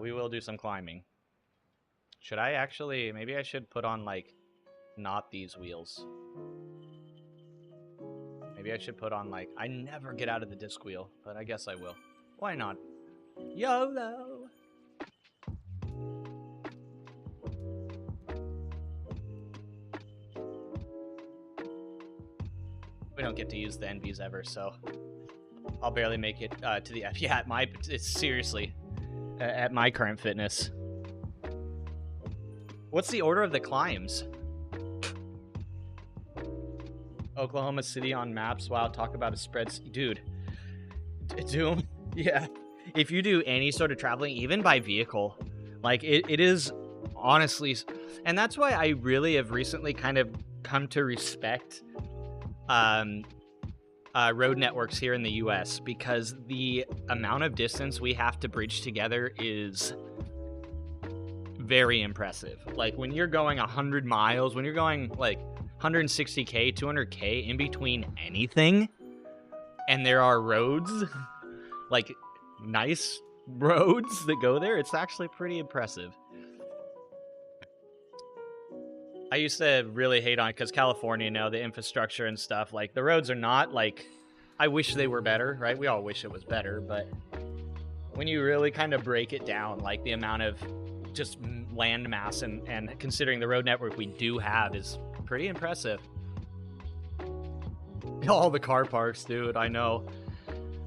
[SPEAKER 1] We will do some climbing. Should I actually, maybe I should put on, like, not these wheels. Maybe I should put on, like, I never get out of the disc wheel, but I guess I will. Why not? YOLO! We don't get to use the NVs ever, so I'll barely make it to the F. Yeah, it's seriously, at my current fitness. What's the order of the climbs? Oklahoma City on maps. Wow, talk about a spread. Dude. Doom. Yeah. If you do any sort of traveling, even by vehicle, like, it is honestly... And that's why I really have recently kind of come to respect road networks here in the US, because the amount of distance we have to bridge together is very impressive. Like, when you're going 100 miles, when you're going, like, 160K, 200K in between anything, and there are roads, like, nice roads that go there, it's actually pretty impressive. I used to really hate on it because California, you know, the infrastructure and stuff, like, the roads are not, like, I wish they were better, right? We all wish it was better, but when you really kind of break it down, like, the amount of just land mass and considering the road network we do have is pretty impressive. All the car parks, dude, I know.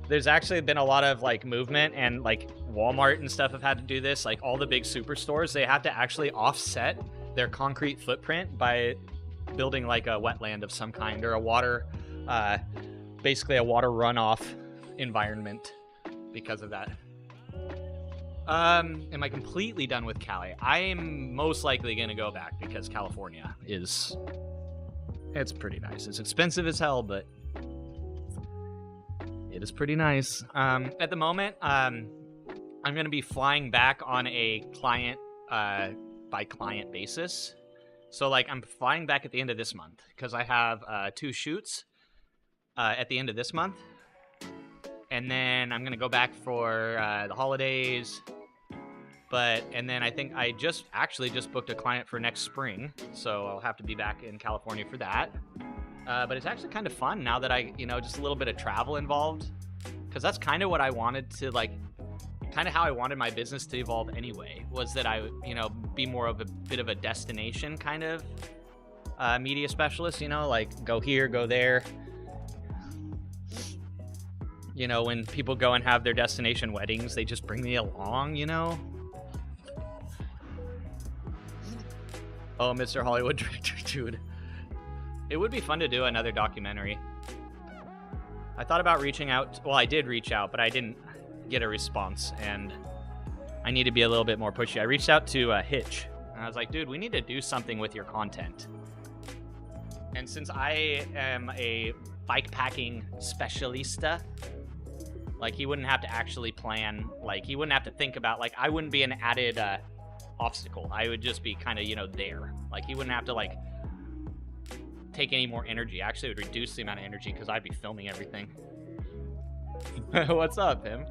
[SPEAKER 1] There's actually been a lot of, like, movement, and, like, Walmart and stuff have had to do this. Like, all the big superstores, they have to actually offset their concrete footprint by building, like, a wetland of some kind, or a water, basically a water runoff environment because of that. Am I completely done with Cali? I am most likely going to go back because California is... It's pretty nice. It's expensive as hell, but it is pretty nice. At the moment, I'm going to be flying back on a client by client basis. So, like, I'm flying back at the end of this month because I have 2 shoots at the end of this month. And then I'm going to go back for the holidays. And then I think I just booked a client for next spring. So I'll have to be back in California for that. But it's actually kind of fun now that just a little bit of travel involved. Because that's kind of what I wanted to, like, kind of how I wanted my business to evolve anyway, was that I, you know, be more of a bit of a destination kind of media specialist, you know, like go here, go there. You know, when people go and have their destination weddings, they just bring me along, you know? Oh, Mr. Hollywood director, dude. It would be fun to do another documentary. I thought about reaching out. Well, I did reach out, but I didn't get a response, and I need to be a little bit more pushy. I reached out to Hitch, and I was like, dude, we need to do something with your content. And since I am a bike packing specialista, like, he wouldn't have to actually plan, like, he wouldn't have to think about, like, I wouldn't be an added obstacle. I would just be kind of, you know, there. Like, he wouldn't have to, like, take any more energy. Actually, it would reduce the amount of energy because I'd be filming everything. What's up, him?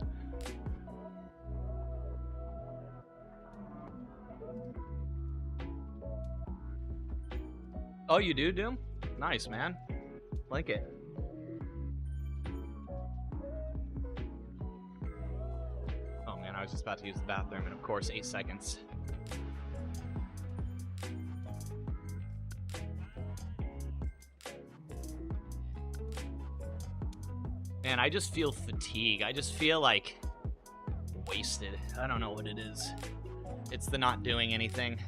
[SPEAKER 1] Oh, you do, Doom? Nice, man. Like it. Oh, man, I was just about to use the bathroom, and of course, 8 seconds. Man, I just feel fatigue. I just feel, like, wasted. I don't know what it is. It's the not doing anything.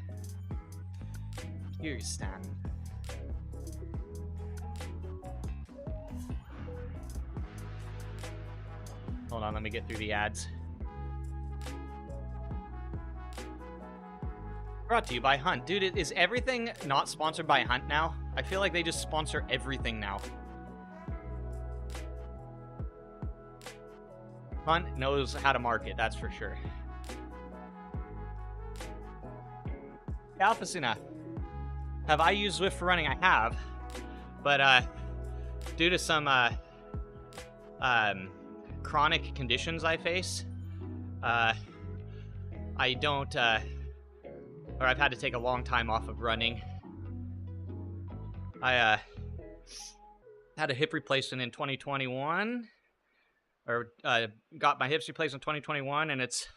[SPEAKER 1] Here you stand. Hold on, let me get through the ads. Brought to you by Hunt. Dude, is everything not sponsored by Hunt now? I feel like they just sponsor everything now. Hunt knows how to market, that's for sure. Alphacina. Have I used Zwift for running? I have. But due to some chronic conditions I face, I don't, or I've had to take a long time off of running. I had a hip replacement in 2021, or got my hips replaced in 2021, and it's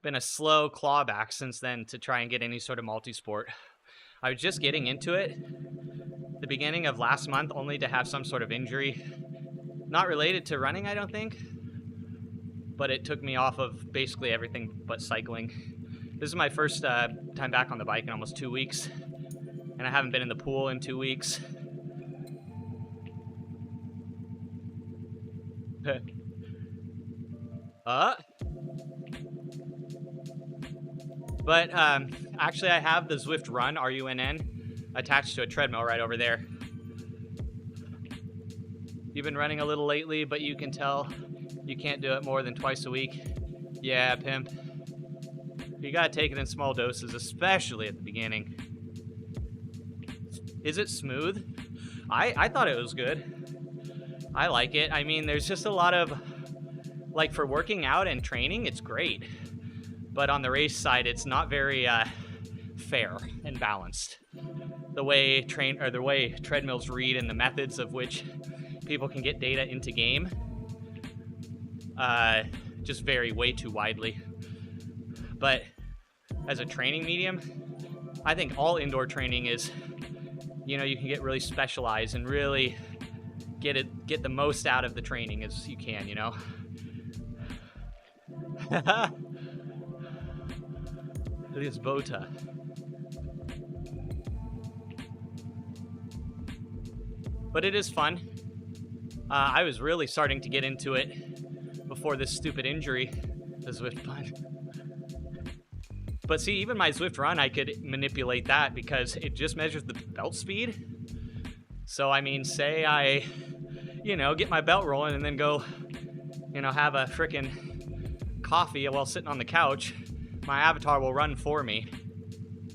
[SPEAKER 1] been a slow clawback since then to try and get any sort of multi-sport. I was just getting into it the beginning of last month, only to have some sort of injury. Not related to running, I don't think, but it took me off of basically everything but cycling. This is my first time back on the bike in almost 2 weeks, and I haven't been in the pool in 2 weeks. But actually, I have the Zwift Run, RUNN, attached to a treadmill right over there. You've been running a little lately, but you can tell you can't do it more than twice a week. Yeah, pimp. You gotta take it in small doses, especially at the beginning. Is it smooth? I thought it was good. I like it. I mean, there's just a lot of, like, for working out and training, it's great. But on the race side, it's not very fair and balanced. The way treadmills read and the methods of which people can get data into game just vary way too widely. But as a training medium, I think all indoor training is, you know, you can get really specialized and really get the most out of the training as you can, you know. This Bota. But it is fun. I was really starting to get into it before this stupid injury, the Zwift fun. But see, even my Zwift Run, I could manipulate that because it just measures the belt speed. So, I mean, say I, you know, get my belt rolling and then go, you know, have a frickin' coffee while sitting on the couch, my avatar will run for me.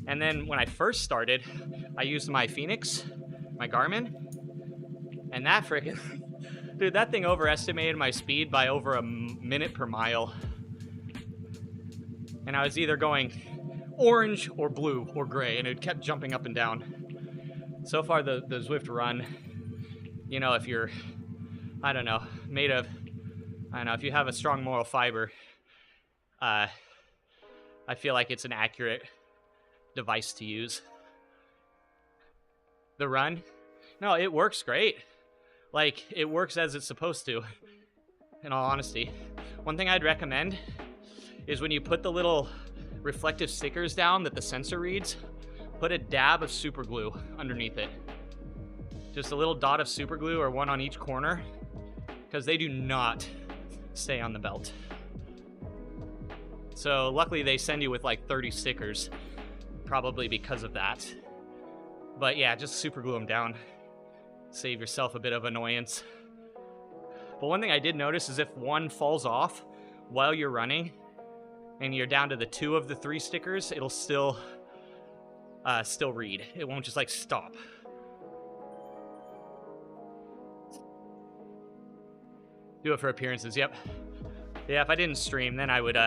[SPEAKER 1] And then when I first started, I used my Phoenix, my Garmin, and that frickin', dude, that thing overestimated my speed by over a minute per mile. And I was either going orange or blue or gray, and it kept jumping up and down. So far, the Zwift Run, you know, if you're, I don't know, made of, I don't know, if you have a strong moral fiber, I feel like it's an accurate device to use. The run? No, it works great. Like, it works as it's supposed to, in all honesty. One thing I'd recommend is when you put the little reflective stickers down that the sensor reads, put a dab of super glue underneath it. Just a little dot of super glue or one on each corner, because they do not stay on the belt. So luckily they send you with like 30 stickers, probably because of that. But yeah, just super glue them down. Save yourself a bit of annoyance. But one thing I did notice is if one falls off while you're running and you're down to the 2 of the 3 stickers, it'll still read. It won't just like stop. Do it for appearances, yep. Yeah, if I didn't stream, then I would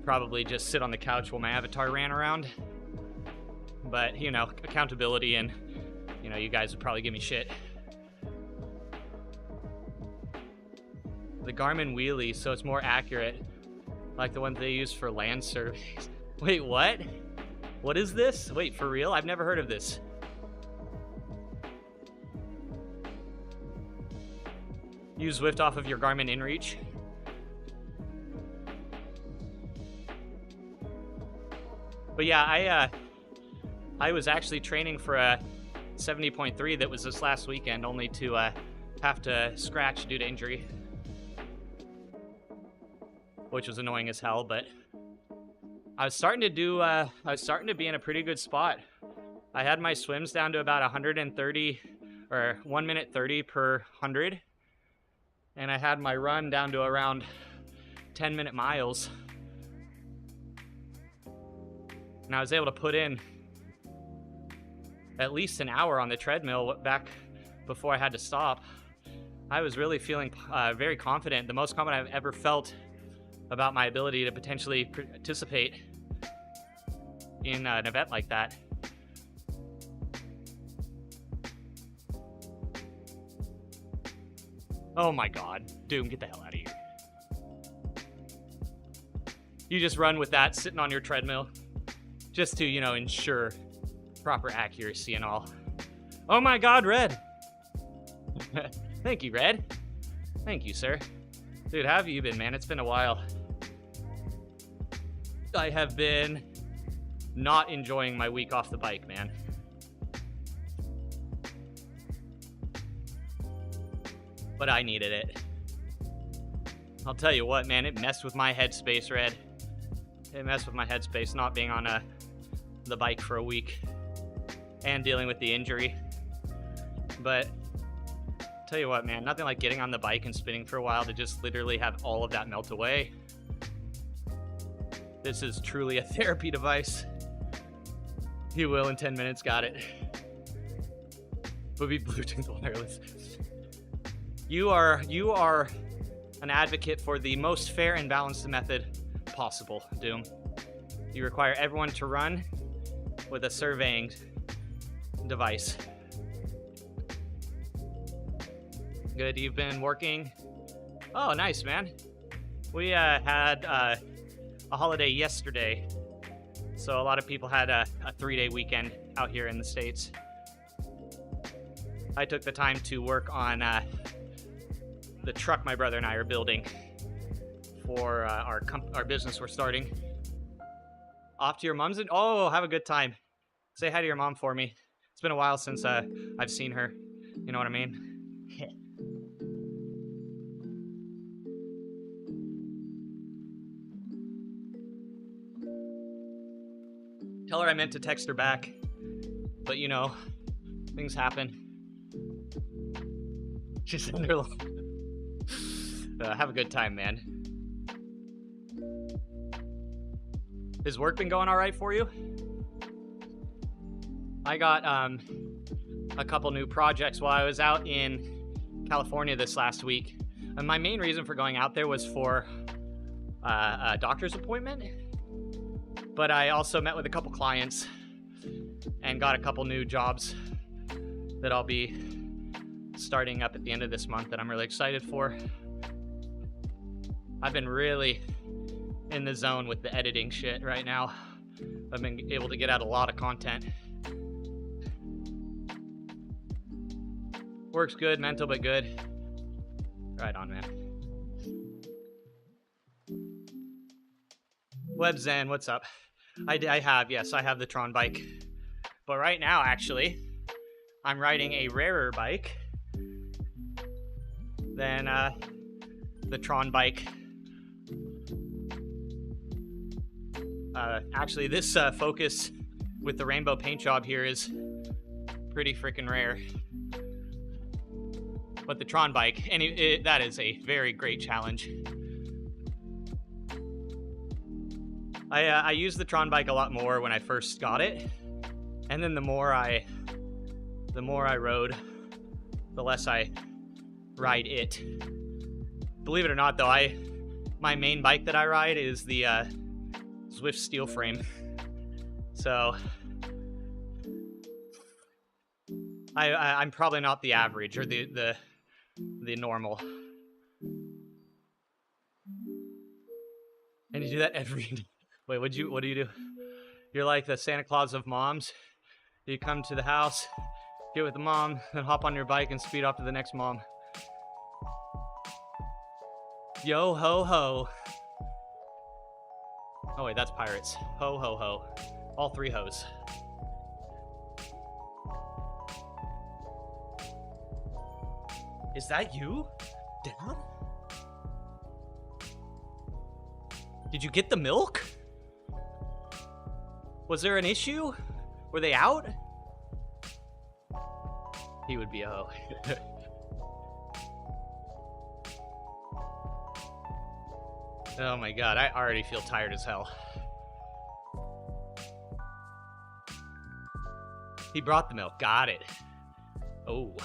[SPEAKER 1] probably just sit on the couch while my avatar ran around. But, you know, accountability and, you know, you guys would probably give me shit. The Garmin Wheelie, so it's more accurate, like the ones they use for land surveys. Wait, what? What is this? Wait, for real? I've never heard of this. Use Zwift off of your Garmin InReach. But yeah, I was actually training for a 70.3 that was this last weekend, only to have to scratch due to injury, which was annoying as hell. But I was starting to be in a pretty good spot. I had my swims down to about 130 or 1 minute 30 per 100. And I had my run down to around 10-minute miles. And I was able to put in at least an hour on the treadmill back before I had to stop. I was really feeling very confident, the most confident I've ever felt about my ability to potentially participate in an event like that. Oh my god. Doom, get the hell out of here. You just run with that sitting on your treadmill just to, you know, ensure proper accuracy and all. Oh my god, Red! Thank you, Red. Thank you, sir. Dude, how have you been, man? It's been a while. I have been not enjoying my week off the bike, man. But I needed it. I'll tell you what, man, it messed with my headspace, Red. It messed with my headspace not being on the bike for a week and dealing with the injury. But tell you what, man, nothing like getting on the bike and spinning for a while to just literally have all of that melt away. This is truly a therapy device. You will in 10 minutes, got it. Would be Bluetooth wireless. You are an advocate for the most fair and balanced method possible, Doom. You require everyone to run with a surveying device. Good, you've been working. Oh, nice, man. We had a holiday yesterday, so a lot of people had a 3-day weekend out here in the States. I took the time to work on the truck my brother and I are building for our business we're starting. Off to your mom's and oh, have a good time. Say hi to your mom for me. It's been a while since I've seen her. You know what I mean? Tell her I meant to text her back, but you know, things happen. She's in her. Have a good time, man. Has work been going all right for you? I got a couple new projects while I was out in California this last week. And my main reason for going out there was for a doctor's appointment. But I also met with a couple clients and got a couple new jobs that I'll be starting up at the end of this month that I'm really excited for. I've been really in the zone with the editing shit right now. I've been able to get out a lot of content. Work's good, mental but good. Right on, man. WebZen, what's up? I have the Tron bike. But right now, actually, I'm riding a rarer bike than the Tron bike. Actually, this Focus with the rainbow paint job here is pretty freaking rare. But the Tron bike, that is a very great challenge. I used the Tron bike a lot more when I first got it, and then the more I rode, the less I ride it. Believe it or not, though, my main bike that I ride is the Zwift steel frame. So I'm probably not the average or the normal. And you do that every day. Wait, what do you do? You're like the Santa Claus of moms. You come to the house, get with the mom, then hop on your bike and speed off to the next mom. Yo ho ho. Oh wait, that's pirates. Ho ho ho. All three hoes. Is that you, Dad? Did you get the milk? Was there an issue? Were they out? He would be a hoe. Oh my god, I already feel tired as hell. He brought the milk. Got it. Oh.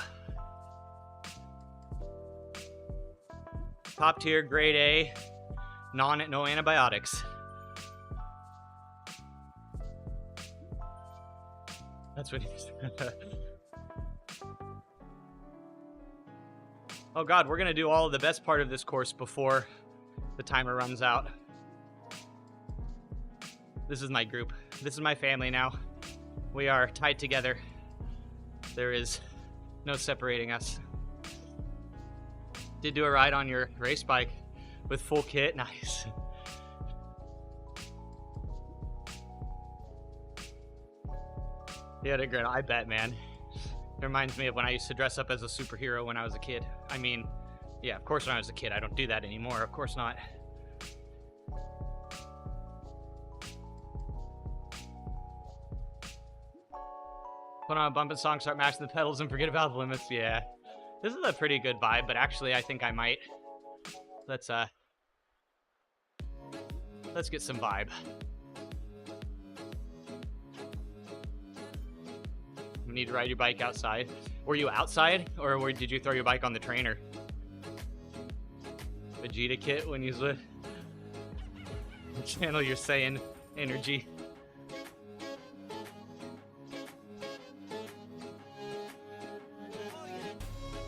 [SPEAKER 1] Top tier, grade A. No antibiotics. That's what he said. Oh god, we're gonna do all of the best part of this course before the timer runs out. This is my group. This is my family now. We are tied together. There is no separating us. Did do a ride on your race bike with full kit. Nice. Yeah, great. I bet, man. It reminds me of when I used to dress up as a superhero when I was a kid. I mean, yeah, of course when I was a kid. I don't do that anymore. Of course not. Put on a bumping song, start mashing the pedals, and forget about the limits. Yeah. This is a pretty good vibe, but actually I think I might. Let's get some vibe. You need to ride your bike outside. Were you outside, or did you throw your bike on the trainer? Vegeta kit when you channel your Saiyan energy.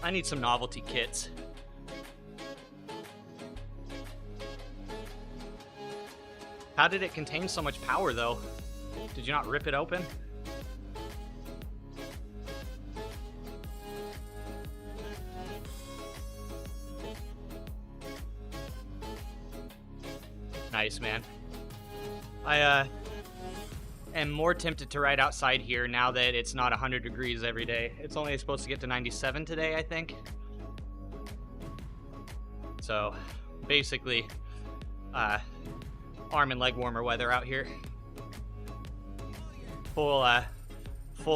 [SPEAKER 1] I need some novelty kits. How did it contain so much power, though? Did you not rip it open? Nice, man. I am more tempted to ride outside here now that it's not 100 degrees every day. It's only supposed to get to 97 today, I think. So, basically, arm and leg warmer weather out here. Full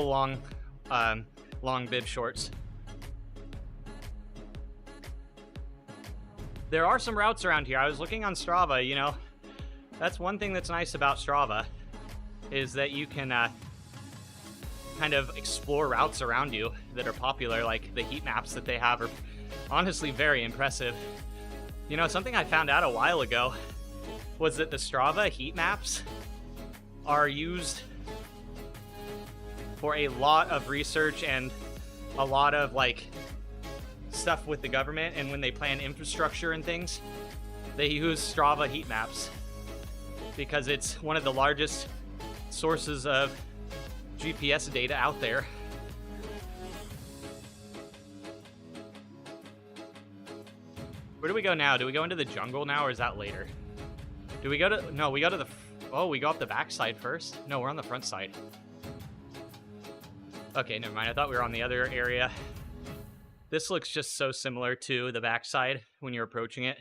[SPEAKER 1] long bib shorts. There are some routes around here. I was looking on Strava, you know. That's one thing that's nice about Strava, is that you can kind of explore routes around you that are popular. Like the heat maps that they have are honestly very impressive. You know, something I found out a while ago was that the Strava heat maps are used for a lot of research and a lot of like stuff with the government, and when they plan infrastructure and things, they use Strava heat maps. because it's one of the largest sources of GPS data out there. Where do we go now? Do we go into the jungle now, or is that later? Do we go to... No, we go to the... Oh, we go up the backside first? No, we're on the front side. Okay, never mind. I thought we were on the other area. This looks just so similar to the backside when you're approaching it.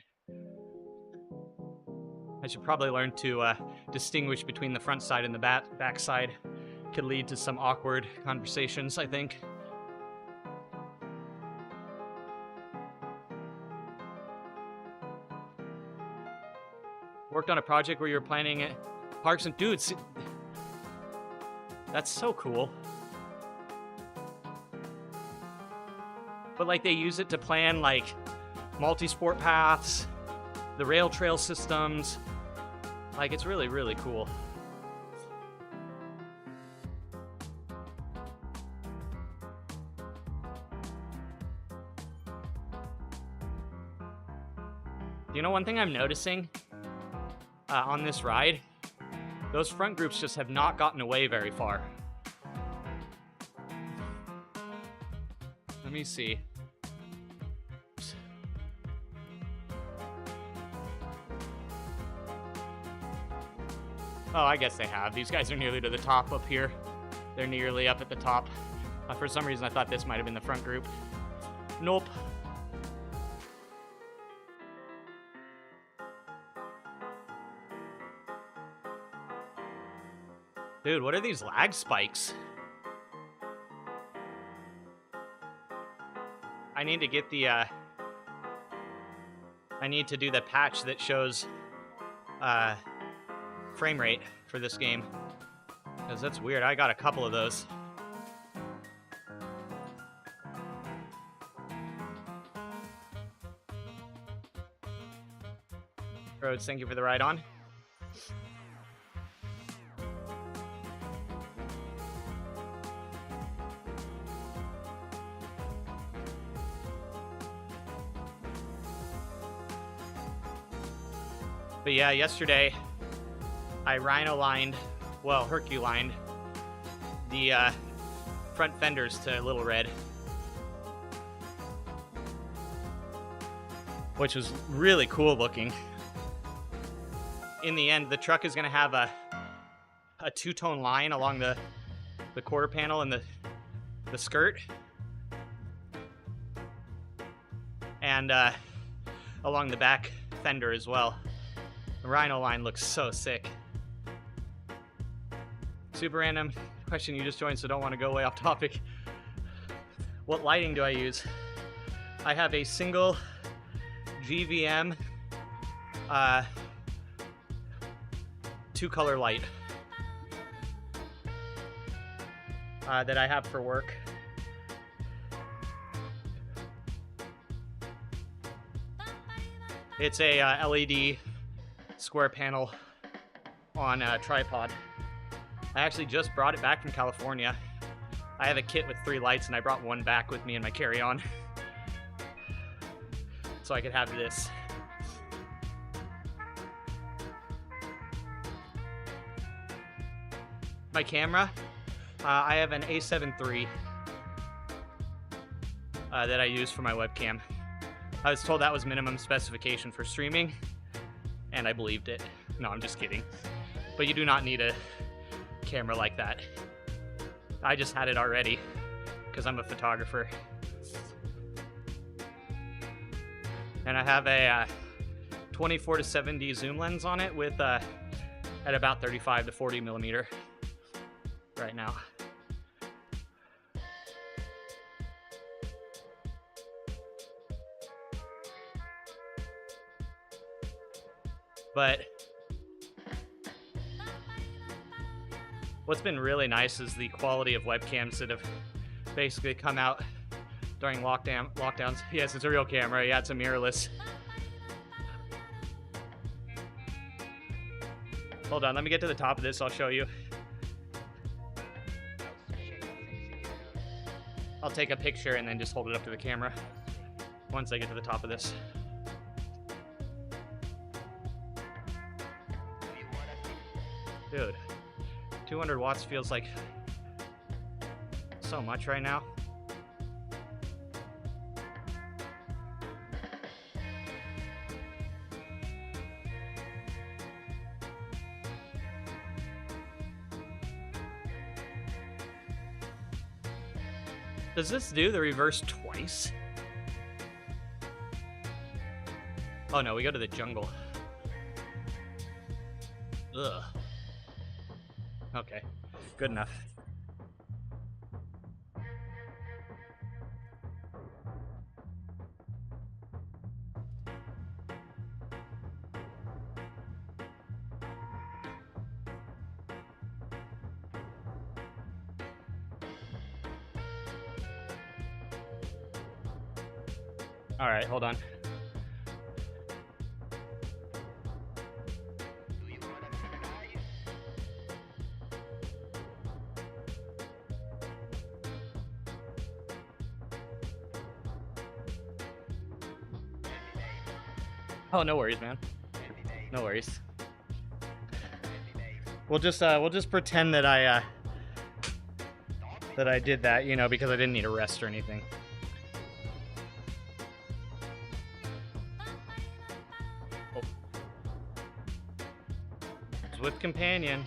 [SPEAKER 1] I should probably learn to distinguish between the front side and the back side. Could lead to some awkward conversations, I think. Worked on a project where you were planning parks and... Dude, that's so cool. But, like, they use it to plan, like, multi-sport paths, the rail trail systems. Like, it's really, really cool. You know, one thing I'm noticing on this ride, those front groups just have not gotten away very far. Let me see. Oh, I guess they have. These guys are nearly to the top up here. They're nearly up at the top. For some reason, I thought this might have been the front group. Nope. Dude, what are these lag spikes? I need to get the, I need to do the patch that shows, frame rate for this game. Because that's weird. I got a couple of those. Rhodes, thank you for the ride on. But yeah, yesterday I Herculined the front fenders to Little Red, which was really cool looking. In the end, the truck is going to have a two-tone line along the quarter panel and the skirt, and along the back fender as well. The Rhino line looks so sick. Super random question, you just joined, so don't want to go way off topic. What lighting do I use? I have a single GVM two-color light that I have for work. It's a LED square panel on a tripod. I actually just brought it back from California. I have a kit with 3 lights and I brought one back with me in my carry-on so I could have this. My camera, I have an A7 III that I use for my webcam. I was told that was minimum specification for streaming, and I believed it. No, I'm just kidding. But you do not need a camera like that. I just had it already because I'm a photographer. And I have a 24-70 zoom lens on it with at about 35 to 40 millimeter right now. But what's been really nice is the quality of webcams that have basically come out during lockdowns. Yes, it's a real camera. Yeah, it's a mirrorless. Hold on, let me get to the top of this. I'll show you. I'll take a picture and then just hold it up to the camera once I get to the top of this. Dude, 200 watts feels like so much right now. Does this do the reverse twice? Oh no, we go to the jungle. Ugh. Okay, good enough. All right, hold on. Oh, no worries, man. No worries. We'll just pretend that I did that, you know, because I didn't need a rest or anything. Oh. Zwift companion.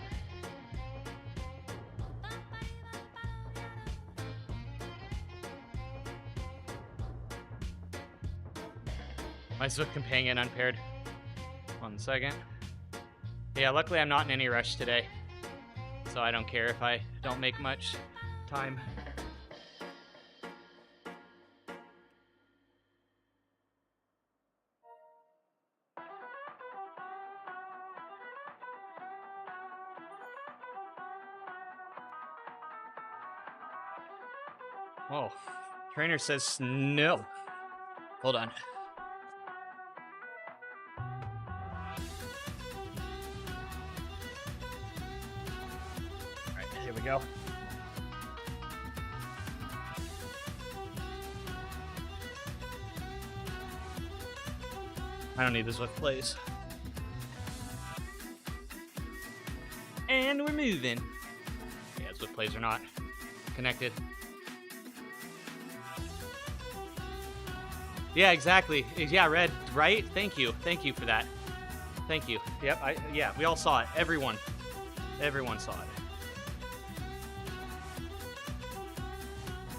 [SPEAKER 1] My Zwift companion unpaired. 1 second. Yeah, luckily I'm not in any rush today, so I don't care if I don't make much time. Oh, trainer says no. Hold on. Here we go. I don't need this with plays. And we're moving. Yeah, it's with plays or not. Connected. Yeah, exactly. Yeah, Red, right? Thank you. Thank you for that. Thank you. Yep, yeah, we all saw it. Everyone saw it.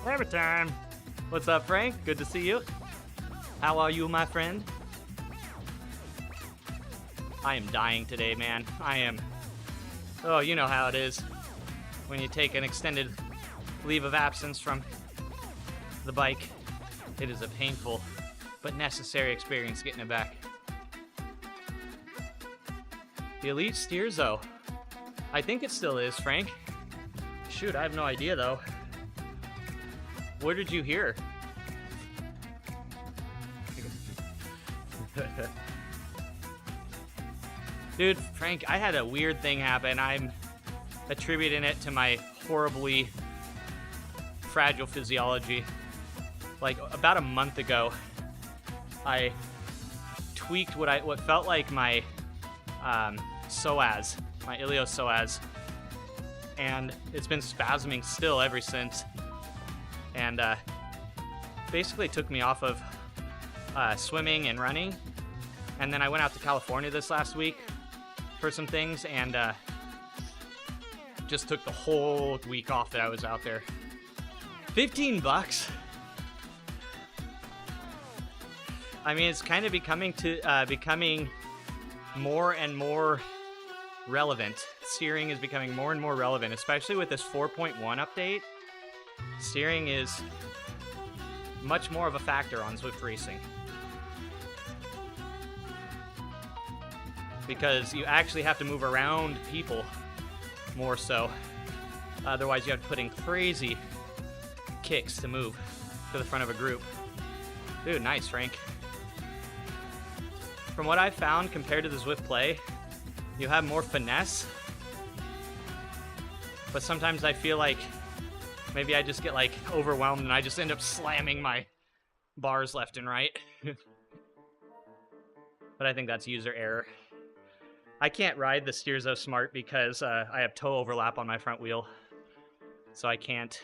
[SPEAKER 1] Every time. What's up, Frank? Good to see you. How are you, my friend? I am dying today, man. I am. Oh, you know how it is when you take an extended leave of absence from the bike. It is a painful but necessary experience getting it back. The Elite steers, though. I think it still is, Frank. Shoot, I have no idea, though. Where did you hear? Dude, Frank, I had a weird thing happen. I'm attributing it to my horribly fragile physiology. Like, about a month ago, I tweaked what felt like my psoas, my iliopsoas, and it's been spasming still ever since. And basically took me off of swimming and running. And then I went out to California this last week for some things, and just took the whole week off that I was out there. $15. I mean, it's kind of becoming more and more relevant. Steering is becoming more and more relevant, especially with this 4.1 update. Steering is much more of a factor on Zwift racing, because you actually have to move around people more so. Otherwise, you have to put in crazy kicks to move to the front of a group. Dude, nice, Frank. From what I've found, compared to the Zwift Play, you have more finesse, but sometimes I feel like maybe I just get like overwhelmed and I just end up slamming my bars left and right. But I think that's user error. I can't ride the Steerzo Smart because I have toe overlap on my front wheel. So I can't.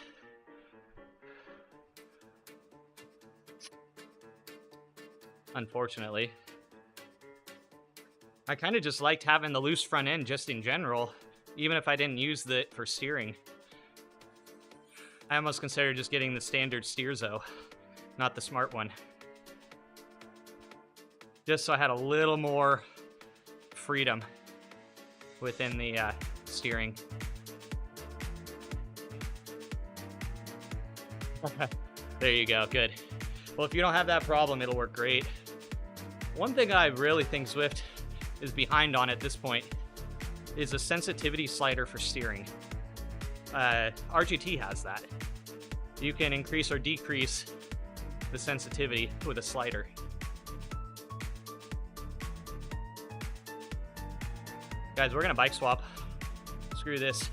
[SPEAKER 1] Unfortunately. I kind of just liked having the loose front end just in general, even if I didn't use it for steering. I almost considered just getting the standard Steerzo, not the smart one. Just so I had a little more freedom within the steering. There you go, good. Well, if you don't have that problem, it'll work great. One thing I really think Zwift is behind on at this point is a sensitivity slider for steering. RGT has that. You can increase or decrease the sensitivity with a slider. Guys, we're gonna bike swap. Screw this.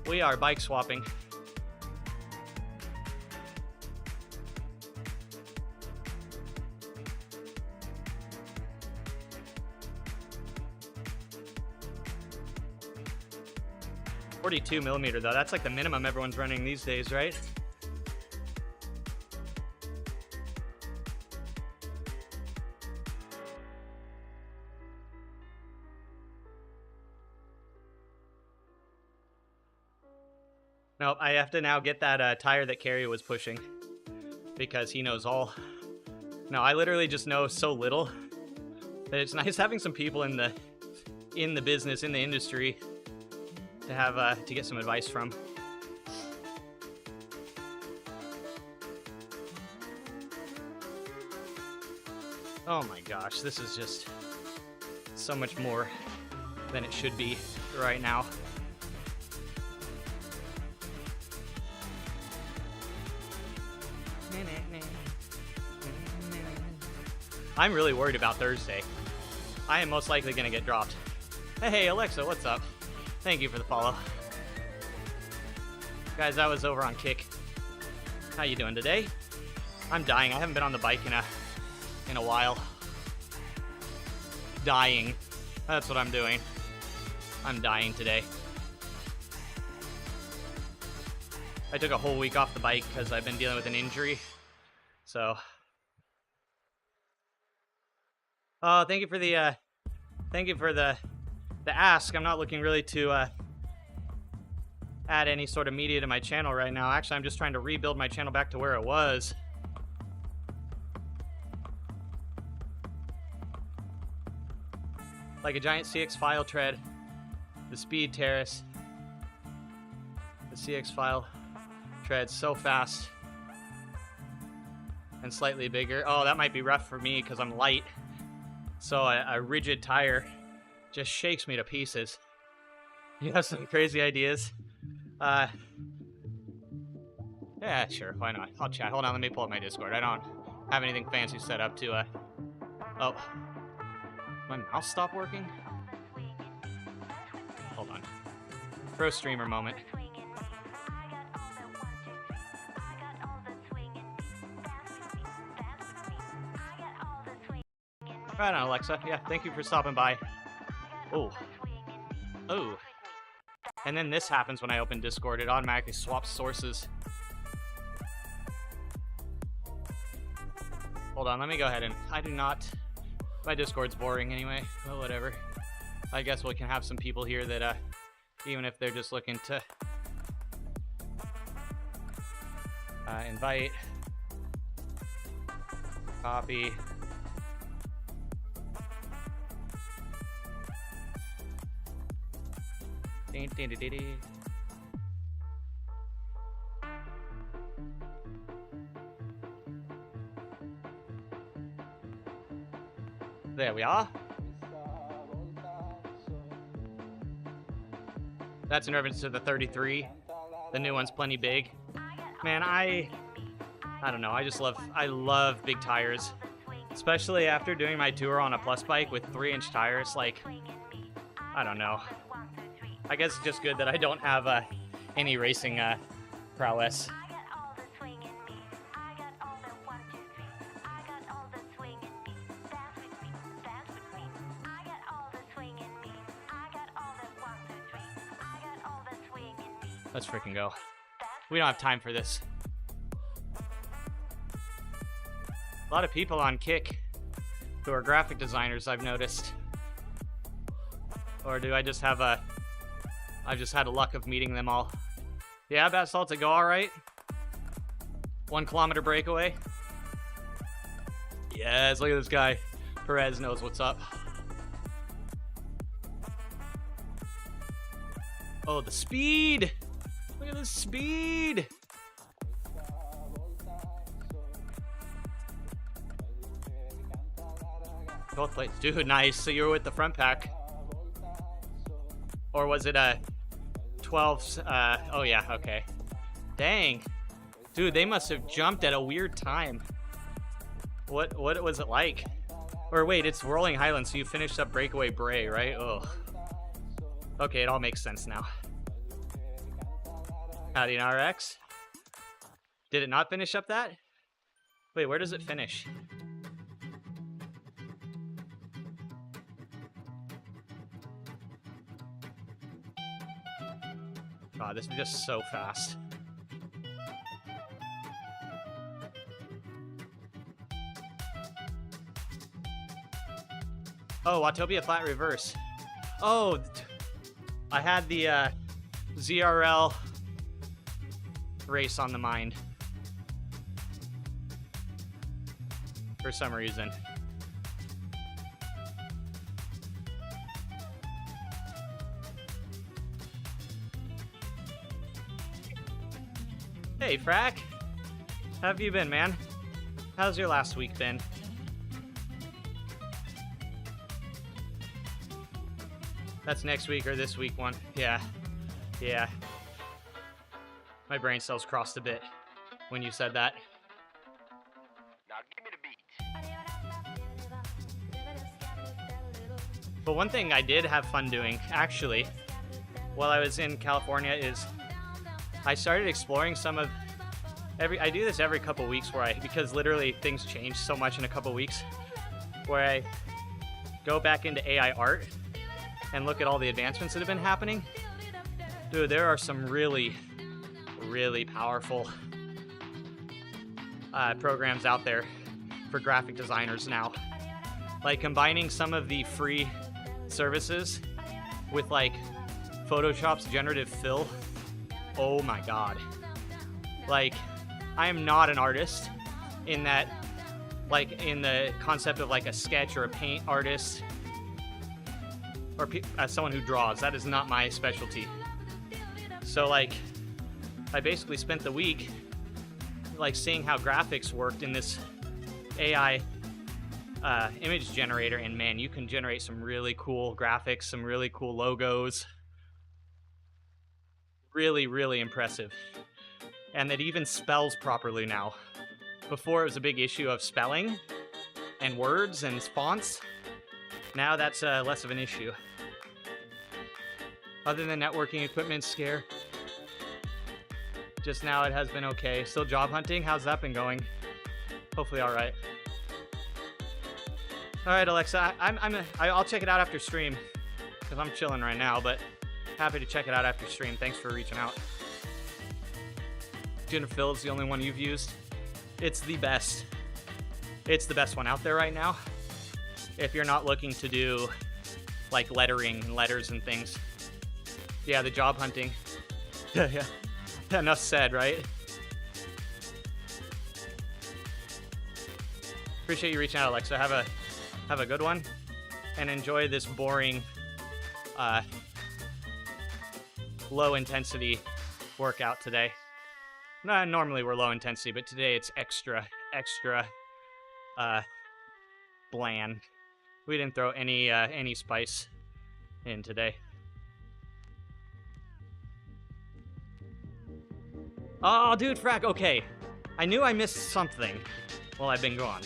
[SPEAKER 1] We are bike swapping. .42mm though, that's like the minimum everyone's running these days, right? Nope, I have to now get that tire that Carrie was pushing because he knows all. No, I literally just know so little that it's nice having some people in the business, in the industry, to have to get some advice from. Oh my gosh, this is just so much more than it should be right now. I'm really worried about Thursday. I am most likely gonna get dropped. Hey Alexa, what's up? Thank you for the follow. Guys, I was over on Kick. How you doing today? I'm dying. I haven't been on the bike in a while. Dying. That's what I'm doing. I'm dying today. I took a whole week off the bike because I've been dealing with an injury. So. Oh, thank you for the ask. I'm not looking really to add any sort of media to my channel right now. Actually, I'm just trying to rebuild my channel back to where it was. Like a giant CX file tread, the speed terrace, the CX file tread so fast and slightly bigger. Oh, that might be rough for me because I'm light. So a rigid tire just shakes me to pieces. You have some crazy ideas? Yeah, sure, why not? I'll chat. Hold on, let me pull up my Discord. I don't have anything fancy set up to, oh. My mouse stopped working? Hold on. Pro streamer moment. Right on, Alexa. Yeah, thank you for stopping by. Oh. Oh. And then this happens when I open Discord. It automatically swaps sources. Hold on, let me go ahead and... I do not... My Discord's boring anyway. Well, whatever. I guess we can have some people here that, even if they're just looking to... invite. Copy. There we are. That's in reference to the 33. The new one's plenty big. Man, I don't know. I love big tires. Especially after doing my tour on a plus bike with 3-inch tires. Like, I don't know. I guess it's just good that I don't have any racing prowess. Let's freaking go. We don't have time for this. A lot of people on Kick who are graphic designers, I've noticed. Or do I just have I've just had a luck of meeting them all. Yeah, Basalt, to go all right. 1 kilometer breakaway. Yes, look at this guy. Perez knows what's up. Oh, the speed! Look at the speed! Both plates. Dude, nice. So you were with the front pack. Or was it a 12? Oh yeah, okay. Dang. Dude, they must have jumped at a weird time. What was it like? Or wait, it's Rolling Highlands, so you finished up Breakaway Bray, right? Ugh. Okay, it all makes sense now. Howdy, an RX. Did it not finish up that? Wait, where does it finish? God, this is just so fast. Oh, Watopia flat reverse. Oh, I had the ZRL race on the mind. For some reason. Hey, Frack. How have you been, man? How's your last week been? That's next week or this week one. Yeah. Yeah. My brain cells crossed a bit when you said that.
[SPEAKER 3] Now give me the beat.
[SPEAKER 1] But one thing I did have fun doing, actually, while I was in California is I started exploring some of I do this every couple weeks because literally things change so much in a couple weeks, where I go back into AI art and look at all the advancements that have been happening. Dude, there are some really, really powerful programs out there for graphic designers now. Like combining some of the free services with like Photoshop's generative fill. Oh my God. Like, I am not an artist in that, like in the concept of like a sketch or a paint artist or someone who draws. That is not my specialty. So like, I basically spent the week like seeing how graphics worked in this AI image generator, and man, you can generate some really cool graphics, some really cool logos. Really, really impressive. And it even spells properly now. Before it was a big issue of spelling and words and fonts. Now that's less of an issue. Other than networking equipment scare, just now it has been okay. Still job hunting? How's that been going? Hopefully all right. All right, Alexa, I'll check it out after stream because I'm chilling right now, but happy to check it out after stream. Thanks for reaching out. Jennifer Phil is the only one you've used. It's the best. It's the best one out there right now. If you're not looking to do like lettering and letters and things. Yeah, the job hunting. Yeah. Enough said, right? Appreciate you reaching out, Alexa. Have a good one, and enjoy this boring, low intensity workout today. No, normally we're low intensity, but today it's extra bland. We didn't throw any spice in today. Oh, dude, Frack, okay. I knew I missed something while I've been gone.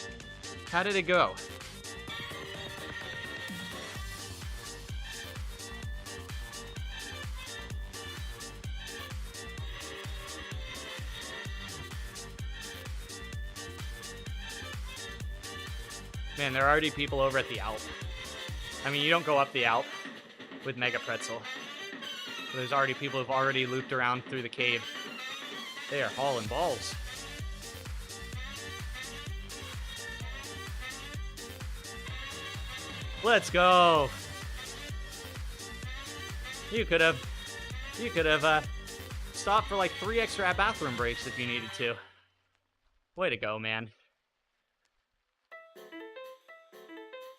[SPEAKER 1] How did it go? Man, there are already people over at the Alp. I mean, you don't go up the Alp with Mega Pretzel. There's already people who've already looped around through the cave. They are hauling balls. Let's go. You could have stopped for like 3 extra bathroom breaks if you needed to. Way to go, man.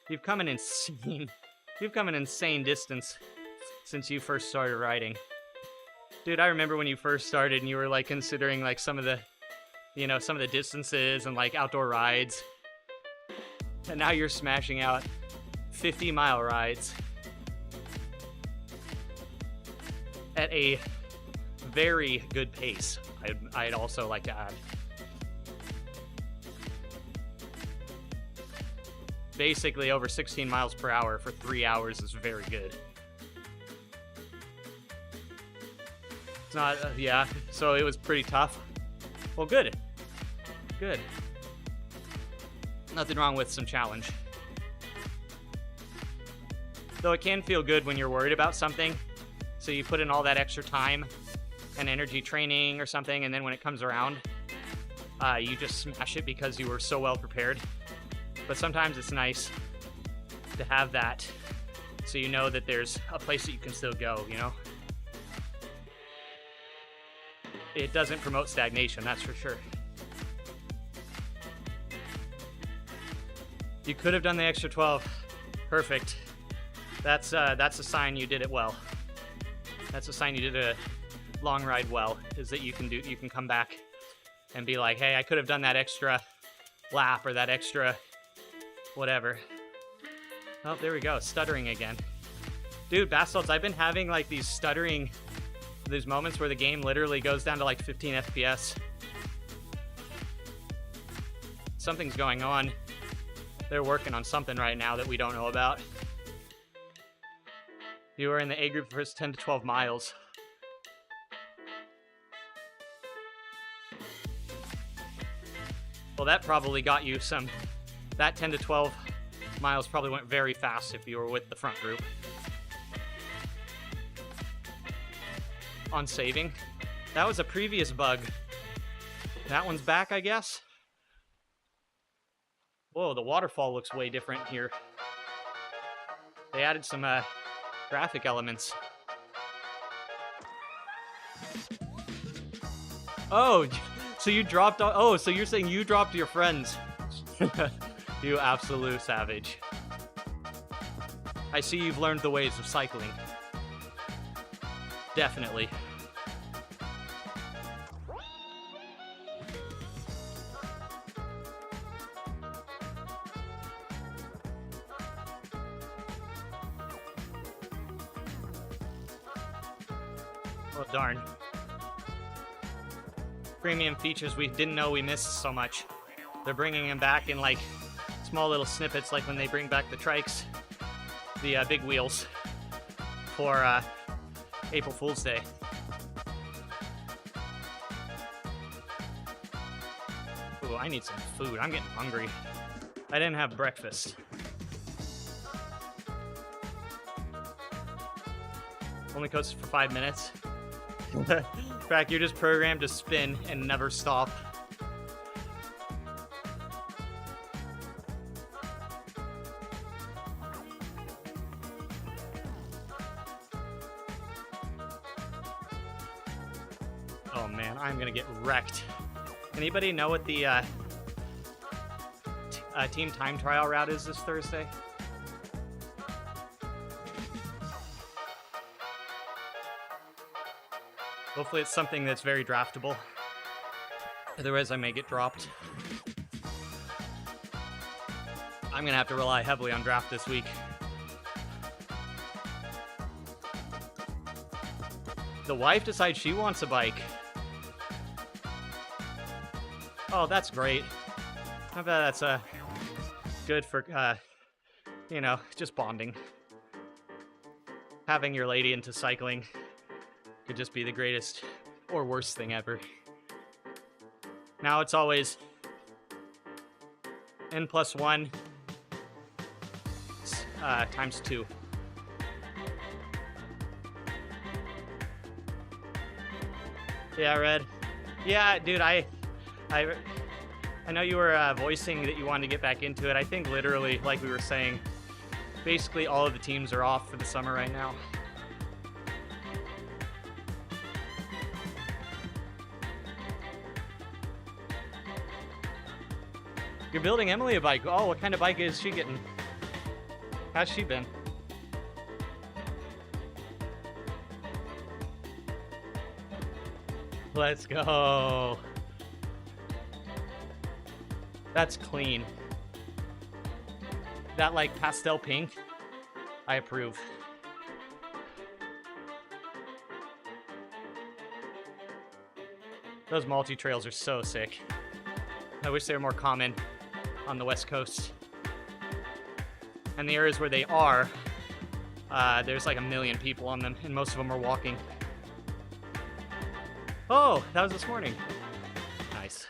[SPEAKER 1] You've come an insane distance since you first started riding. Dude, I remember when you first started and you were like considering like some of the distances and like outdoor rides. And now you're smashing out 50-mile rides at a very good pace, I'd also like to add. Basically over 16 miles per hour for 3 hours is very good. It's not, yeah, so it was pretty tough. Well, good. Good. Nothing wrong with some challenge. Though it can feel good when you're worried about something, so you put in all that extra time and energy training or something, and then when it comes around, you just smash it because you were so well prepared. But sometimes it's nice to have that, so you know that there's a place that you can still go, you know? It doesn't promote stagnation, that's for sure. You could have done the extra 12. Perfect. That's a sign you did it well. That's a sign you did a long ride well, is that you can come back and be like, hey, I could have done that extra lap or that extra whatever. Oh, there we go, stuttering again. Dude, basalts, I've been having like these moments where the game literally goes down to like 15 FPS. Something's going on. They're working on something right now that we don't know about. You were in the A group for 10 to 12 miles. Well, that probably got you some. That 10 to 12 miles probably went very fast if you were with the front group. On saving. That was a previous bug. That one's back, I guess. Whoa, the waterfall looks way different here. They added some graphic elements. Oh, so you dropped. Oh, so you're saying you dropped your friends? You absolute savage. I see you've learned the ways of cycling. Definitely. Oh, darn. Premium features we didn't know we missed so much. They're bringing them back in like small little snippets, like when they bring back the trikes, the big wheels, for April Fool's Day. Ooh, I need some food. I'm getting hungry. I didn't have breakfast. Only coasts for 5 minutes. Crack, you're just programmed to spin and never stop. Oh man, I'm gonna get wrecked. Anybody know what the team time trial route is this Thursday? Hopefully it's something that's very draftable. Otherwise I may get dropped. I'm gonna have to rely heavily on draft this week. The wife decides she wants a bike. Oh, that's great. I bet that's good for, you know, just bonding. Having your lady into cycling could just be the greatest or worst thing ever. Now it's always n+1 times 2. Yeah, Red. Yeah, dude, I know you were voicing that you wanted to get back into it. I think literally, like we were saying, basically all of the teams are off for the summer right now. You're building Emily a bike. Oh, what kind of bike is she getting? How's she been? Let's go. That's clean. That like pastel pink, I approve. Those multi-trails are so sick. I wish they were more common on the West Coast. And the areas where they are, there's like 1 million people on them, and most of them are walking. Oh, that was this morning. Nice.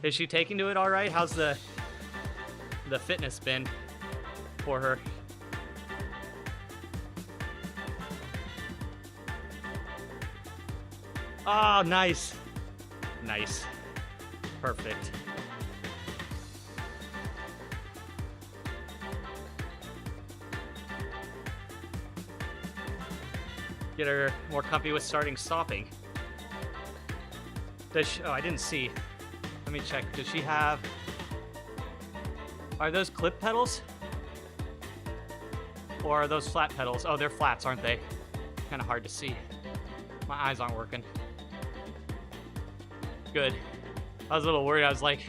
[SPEAKER 1] Is she taking to it all right? How's the fitness been for her? Oh, nice. Nice. Perfect. Get her more comfy with starting stopping. Does she, oh, I didn't see. Let me check. Does she have... Are those clip pedals? Or are those flat pedals? Oh, they're flats, aren't they? Kind of hard to see. My eyes aren't working. Good. I was a little worried. I was like,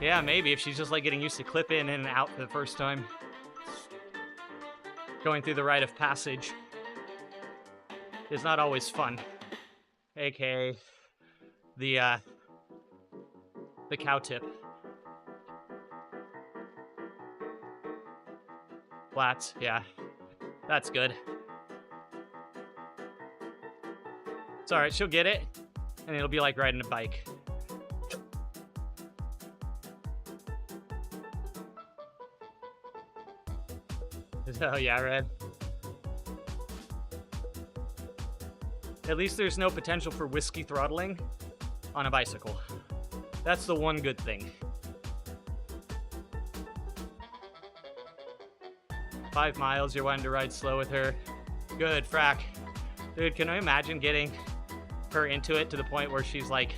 [SPEAKER 1] yeah, maybe if she's just like getting used to clip in and out for the first time. Going through the rite of passage is not always fun. AKA the cow tip. Flats, yeah. That's good. It's alright, she'll get it, and it'll be like riding a bike. Oh yeah, Red. At least there's no potential for whiskey throttling on a bicycle. That's the one good thing. 5 miles, you're wanting to ride slow with her. Good, frack. Dude, can I imagine getting her into it to the point where she's like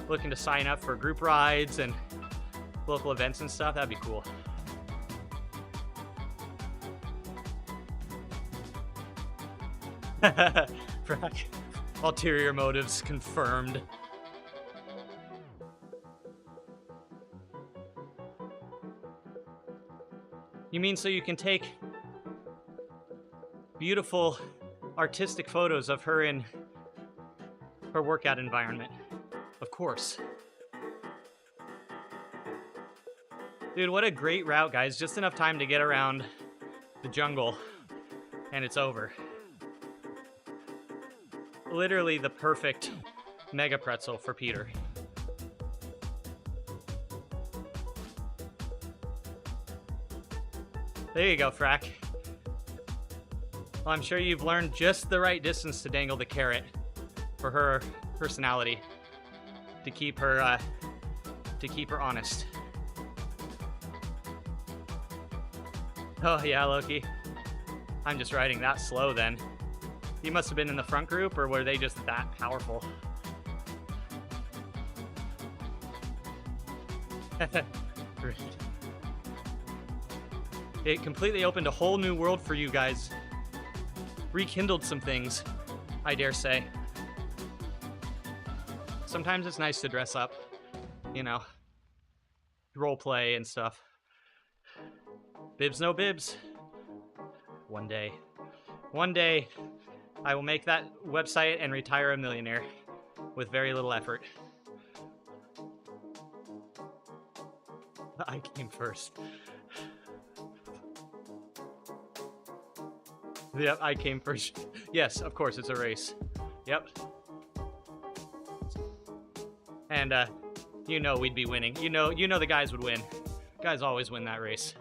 [SPEAKER 1] looking to sign up for group rides and local events and stuff? That'd be cool. Frack. Ulterior motives confirmed. You mean so you can take beautiful artistic photos of her in her workout environment? Of course. Dude, what a great route, guys. Just enough time to get around the jungle, and it's over. Literally the perfect mega pretzel for Peter. There you go, Frack. Well, I'm sure you've learned just the right distance to dangle the carrot for her personality, to keep her honest. Oh yeah, Loki. I'm just riding that slow then. You must have been in the front group, or were they just that powerful? It completely opened a whole new world for you guys. Rekindled some things, I dare say. Sometimes it's nice to dress up, you know, role play and stuff. Bibs, no bibs. One day, I will make that website and retire a millionaire with very little effort. I came first. Yep, I came first. Yes, of course, it's a race. Yep. And, you know we'd be winning. You know the guys would win. Guys always win that race.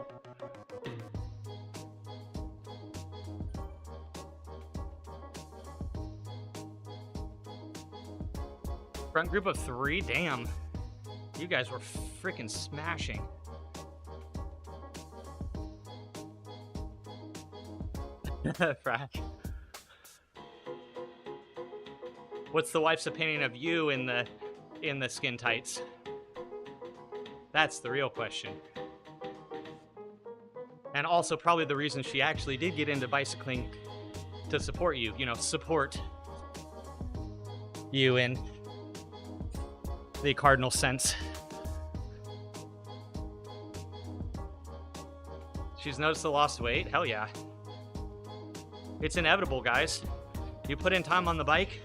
[SPEAKER 1] Front group of 3? Damn. You guys were freaking smashing. Frack. What's the wife's opinion of you in the skin tights? That's the real question. And also probably the reason she actually did get into bicycling to support you. You know, support you in the cardinal sense. She's noticed the lost weight? Hell yeah. It's inevitable, guys. You put in time on the bike,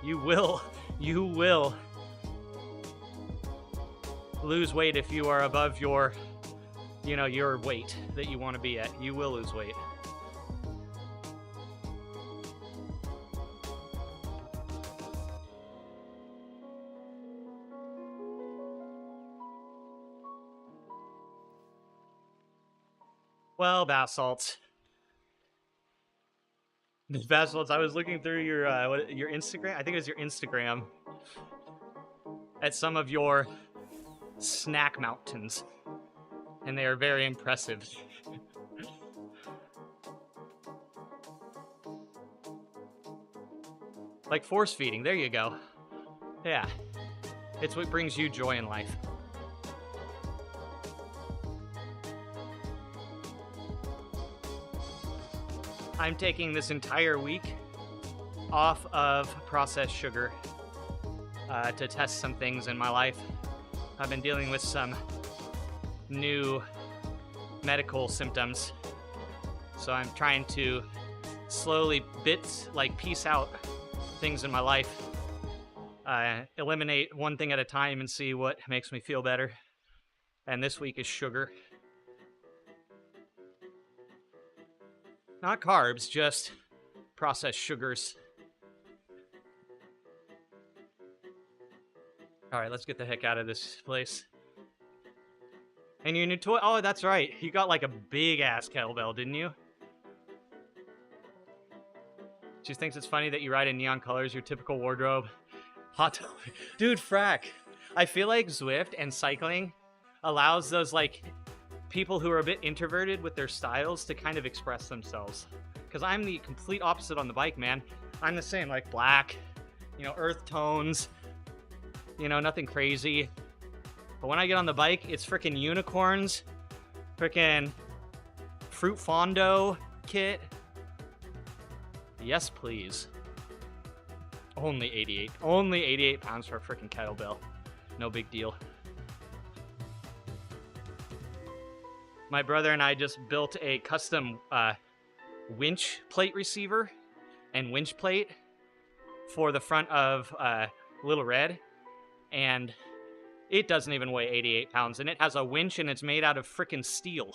[SPEAKER 1] you will lose weight if you are above your, you know, your weight that you want to be at. You will lose weight. Well, bath salts. The bath salts. I was looking through your Instagram. I think it was your Instagram. At some of your snack mountains, and they are very impressive. Like force feeding. There you go. Yeah, it's what brings you joy in life. I'm taking this entire week off of processed sugar to test some things in my life. I've been dealing with some new medical symptoms, so I'm trying to slowly piece out things in my life, eliminate one thing at a time and see what makes me feel better. And this week is sugar. Not carbs, just processed sugars. All right, let's get the heck out of this place. And your new toy? Oh, that's right. You got like a big ass kettlebell, didn't you? She thinks it's funny that you ride in neon colors, your typical wardrobe. Hot dude, frack. I feel like Zwift and cycling allows those like people who are a bit introverted with their styles to kind of express themselves. Because I'm the complete opposite on the bike, man. I'm the same, like black, you know, earth tones, you know, nothing crazy. But when I get on the bike, it's freaking unicorns, freaking fruit fondo kit. Yes, please. Only 88 pounds for a freaking kettlebell. No big deal. My brother and I just built a custom winch plate receiver and winch plate for the front of Little Red, and it doesn't even weigh 88 pounds, and it has a winch and it's made out of freaking steel.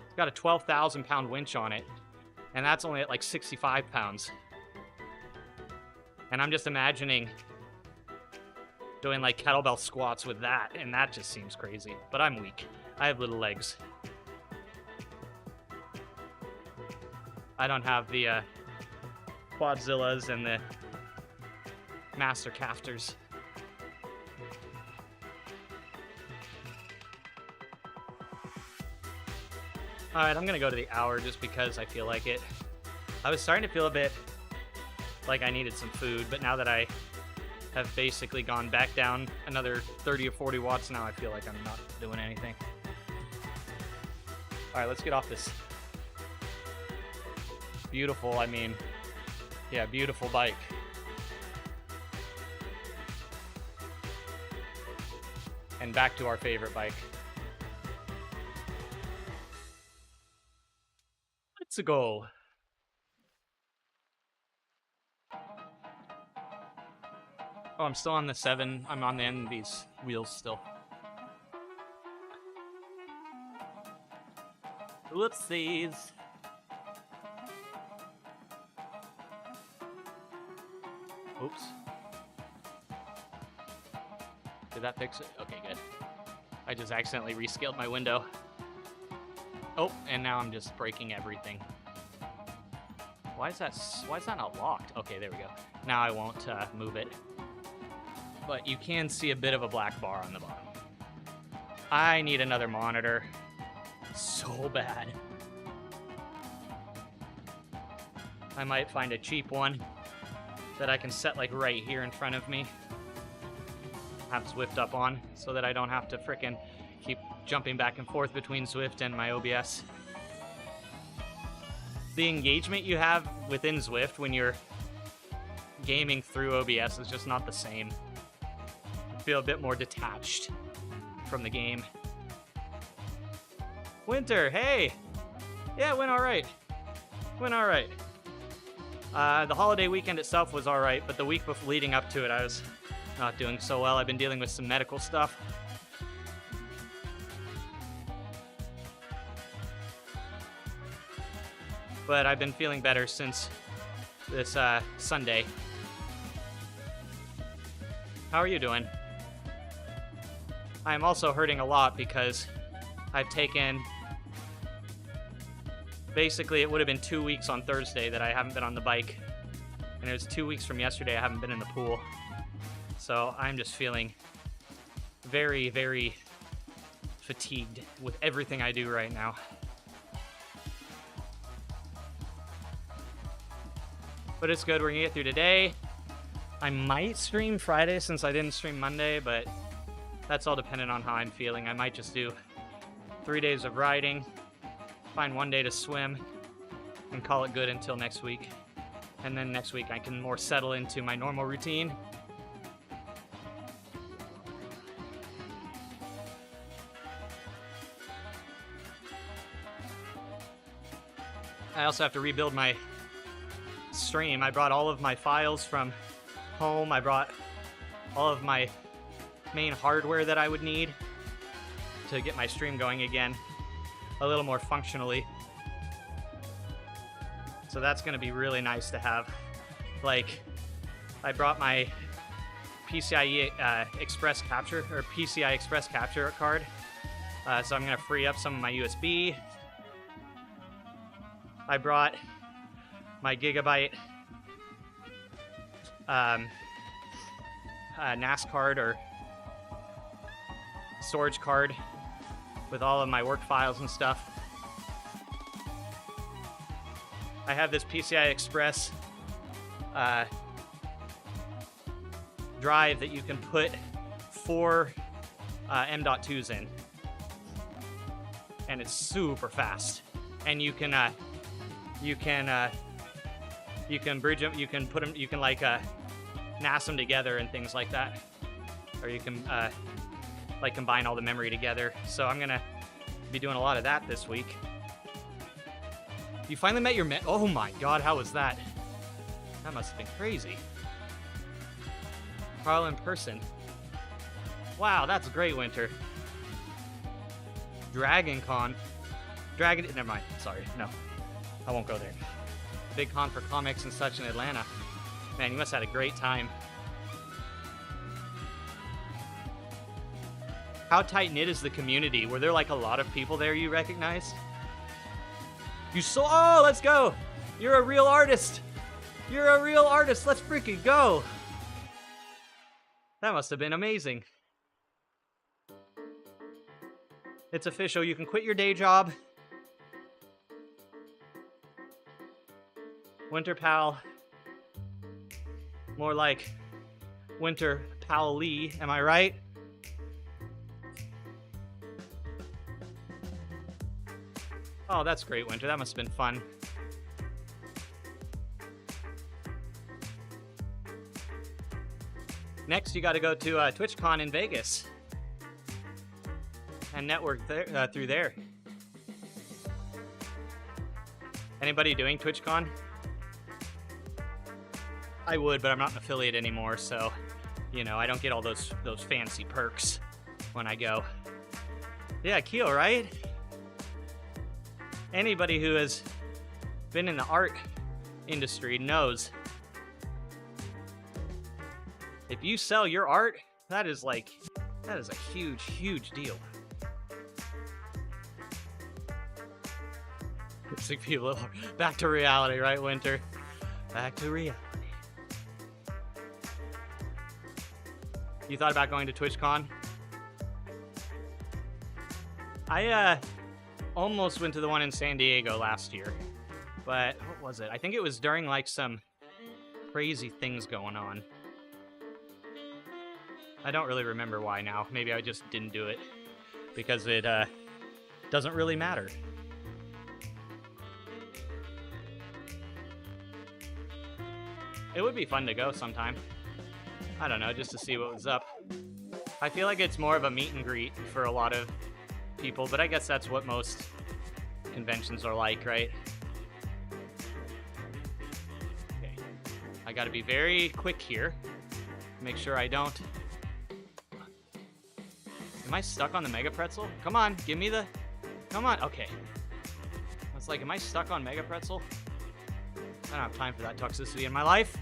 [SPEAKER 1] It's got a 12,000 pound winch on it, and that's only at like 65 pounds. And I'm just imagining doing like kettlebell squats with that, and that just seems crazy. But I'm weak. I have little legs. I don't have the Quadzillas and the Master Cafters. Alright, I'm gonna go to the hour just because I feel like it. I was starting to feel a bit like I needed some food, but now that I have basically gone back down another 30 or 40 watts, now I feel like I'm not doing anything. Alright, let's get off this beautiful, beautiful bike. And back to our favorite bike. Let's go. Oh, I'm still on the 7. I'm on the end of these wheels still. Whoopsies. Oops. Did that fix it? Okay, good. I just accidentally rescaled my window. Oh, and now I'm just breaking everything. Why is that not locked? Okay, there we go. Now I won't move it. But you can see a bit of a black bar on the bottom. I need another monitor so bad. I might find a cheap one that I can set like right here in front of me. Have Zwift up on so that I don't have to frickin' keep jumping back and forth between Zwift and my OBS. The engagement you have within Zwift when you're gaming through OBS is just not the same. I feel a bit more detached from the game. Winter, hey! Yeah, it went alright. Went alright. The holiday weekend itself was alright, but the week leading up to it, I was not doing so well. I've been dealing with some medical stuff. But I've been feeling better since this Sunday. How are you doing? I'm also hurting a lot because I've taken... Basically, it would have been 2 weeks on Thursday that I haven't been on the bike. And it was 2 weeks from yesterday I haven't been in the pool. So I'm just feeling very, very fatigued with everything I do right now. But it's good, we're gonna get through today. I might stream Friday since I didn't stream Monday, but that's all dependent on how I'm feeling. I might just do 3 days of riding, find 1 day to swim, and call it good until next week. And then next week I can more settle into my normal routine. I also have to rebuild my stream. I brought all of my files from home. I brought all of my main hardware that I would need to get my stream going again a little more functionally. So that's going to be really nice to have. Like, I brought my PCI Express capture or PCI Express capture card, so I'm going to free up some of my USB. I brought my Gigabyte NAS card or storage card with all of my work files and stuff. I have this PCI Express drive that you can put 4 M.2s in, and it's super fast. And you can bridge them, you can put them, you can like NAS them together and things like that, or you can like combine all the memory together. So I'm gonna be doing a lot of that this week. You finally met your oh my god, how was that? That must have been crazy. Carl in person. Wow, that's great, Winter. Never mind, sorry, no. I won't go there. Big con for comics and such in Atlanta. Man, you must have had a great time. How tight-knit is the community? Were there like a lot of people there you recognized? Oh, let's go! You're a real artist! You're a real artist! Let's freaking go! That must have been amazing. It's official, you can quit your day job. Winter Pal. More like Winter Pal Lee, am I right? Oh, that's great, Winter. That must have been fun. Next, you got to go to TwitchCon in Vegas and network there, through there. Anybody doing TwitchCon? I would, but I'm not an affiliate anymore, so, you know, I don't get all those fancy perks when I go. Yeah, Keel, right? Anybody who has been in the art industry knows if you sell your art, that is a huge, huge deal. Sick people. Back to reality, right, Winter? Back to reality. You thought about going to TwitchCon? I almost went to the one in San Diego last year, but what was it? I think it was during like some crazy things going on. I don't really remember why now. Maybe I just didn't do it because it doesn't really matter. It would be fun to go sometime. I don't know, just to see what was up. I feel like it's more of a meet and greet for a lot of people, but I guess that's what most conventions are like, right? Okay. I gotta be very quick here. Make sure I don't... Am I stuck on the Mega Pretzel? Come on, give me the... Come on, okay. I was like, am I stuck on Mega Pretzel? I don't have time for that toxicity in my life.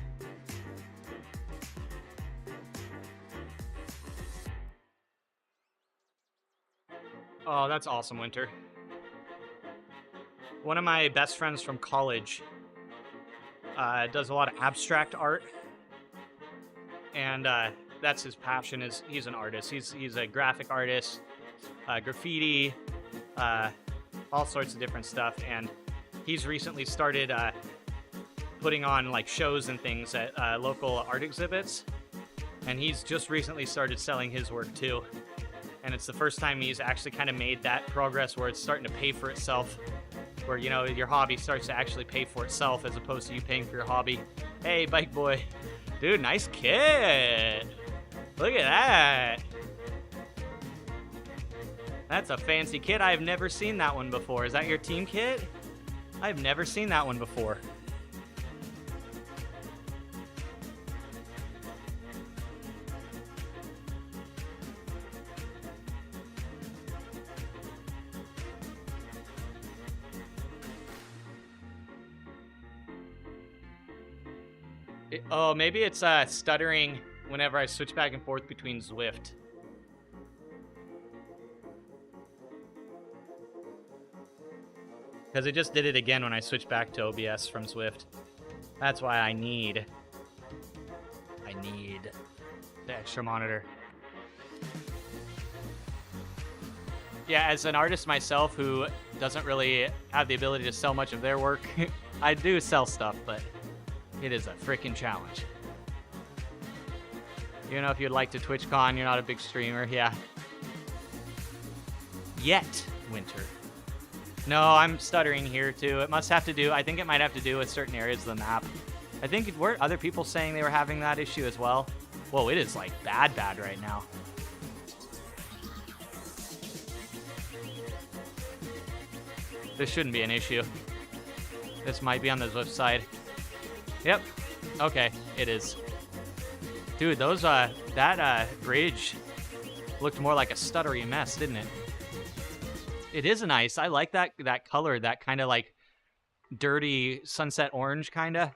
[SPEAKER 1] Oh, that's awesome, Winter. One of my best friends from college does a lot of abstract art, and that's his passion. Is he's an artist. He's a graphic artist, graffiti, all sorts of different stuff, and he's recently started putting on like shows and things at local art exhibits, and he's just recently started selling his work too. And it's the first time he's actually kind of made that progress where it's starting to pay for itself, where, you know, your hobby starts to actually pay for itself as opposed to you paying for your hobby. Hey, bike boy. Dude, nice kit. Look at that. That's a fancy kit. I've never seen that one before. Is that your team kit? I've never seen that one before. Oh, maybe it's stuttering whenever I switch back and forth between Zwift. Because it just did it again when I switched back to OBS from Zwift. That's why I need the extra monitor. Yeah, as an artist myself who doesn't really have the ability to sell much of their work, I do sell stuff, but it is a freaking challenge. You know, if you'd like to TwitchCon, you're not a big streamer, yeah. Yet, Winter. No, I'm stuttering here too. It must have to do, I think it might have to do with certain areas of the map. I think, were other people saying they were having that issue as well? Whoa, it is like bad right now. This shouldn't be an issue. This might be on the Zwift side. Yep. Okay, it is. Dude, those that bridge looked more like a stuttery mess, didn't it? It is nice. I like that color, that kind of like dirty sunset orange kind of.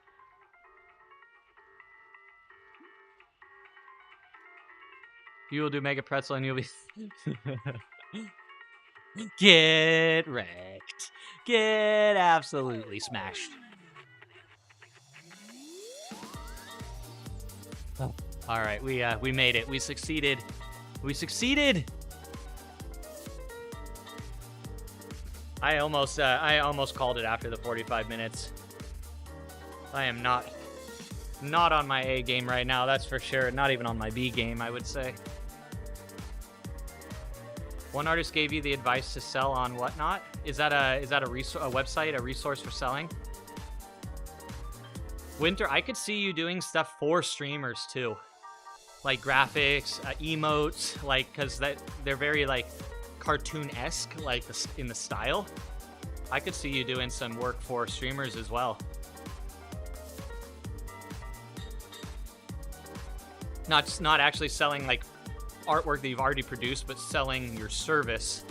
[SPEAKER 1] You will do Mega Pretzel and you'll be get wrecked. Get absolutely smashed. Oh. All right, we made it. We succeeded. We succeeded. I almost called it after the 45 minutes. I am not on my A game right now, that's for sure. Not even on my B game, I would say. One artist gave you the advice to sell on whatnot. Is that a website, a resource for selling? Winter, I could see you doing stuff for streamers too, like graphics, emotes, like because they're very like cartoon-esque, like in the style. I could see you doing some work for streamers as well. Not actually selling like artwork that you've already produced, but selling your service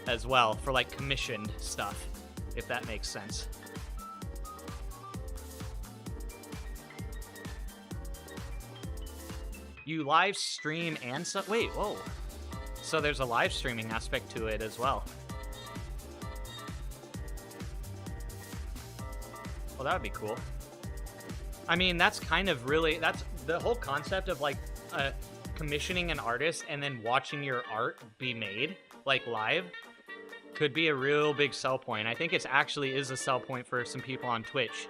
[SPEAKER 1] as well for like commissioned stuff, if that makes sense. You live stream and so wait, whoa. So there's a live streaming aspect to it as well. Well, that would be cool. I mean, that's kind of really, that's the whole concept of like commissioning an artist and then watching your art be made like live could be a real big sell point. I think it actually is a sell point for some people on Twitch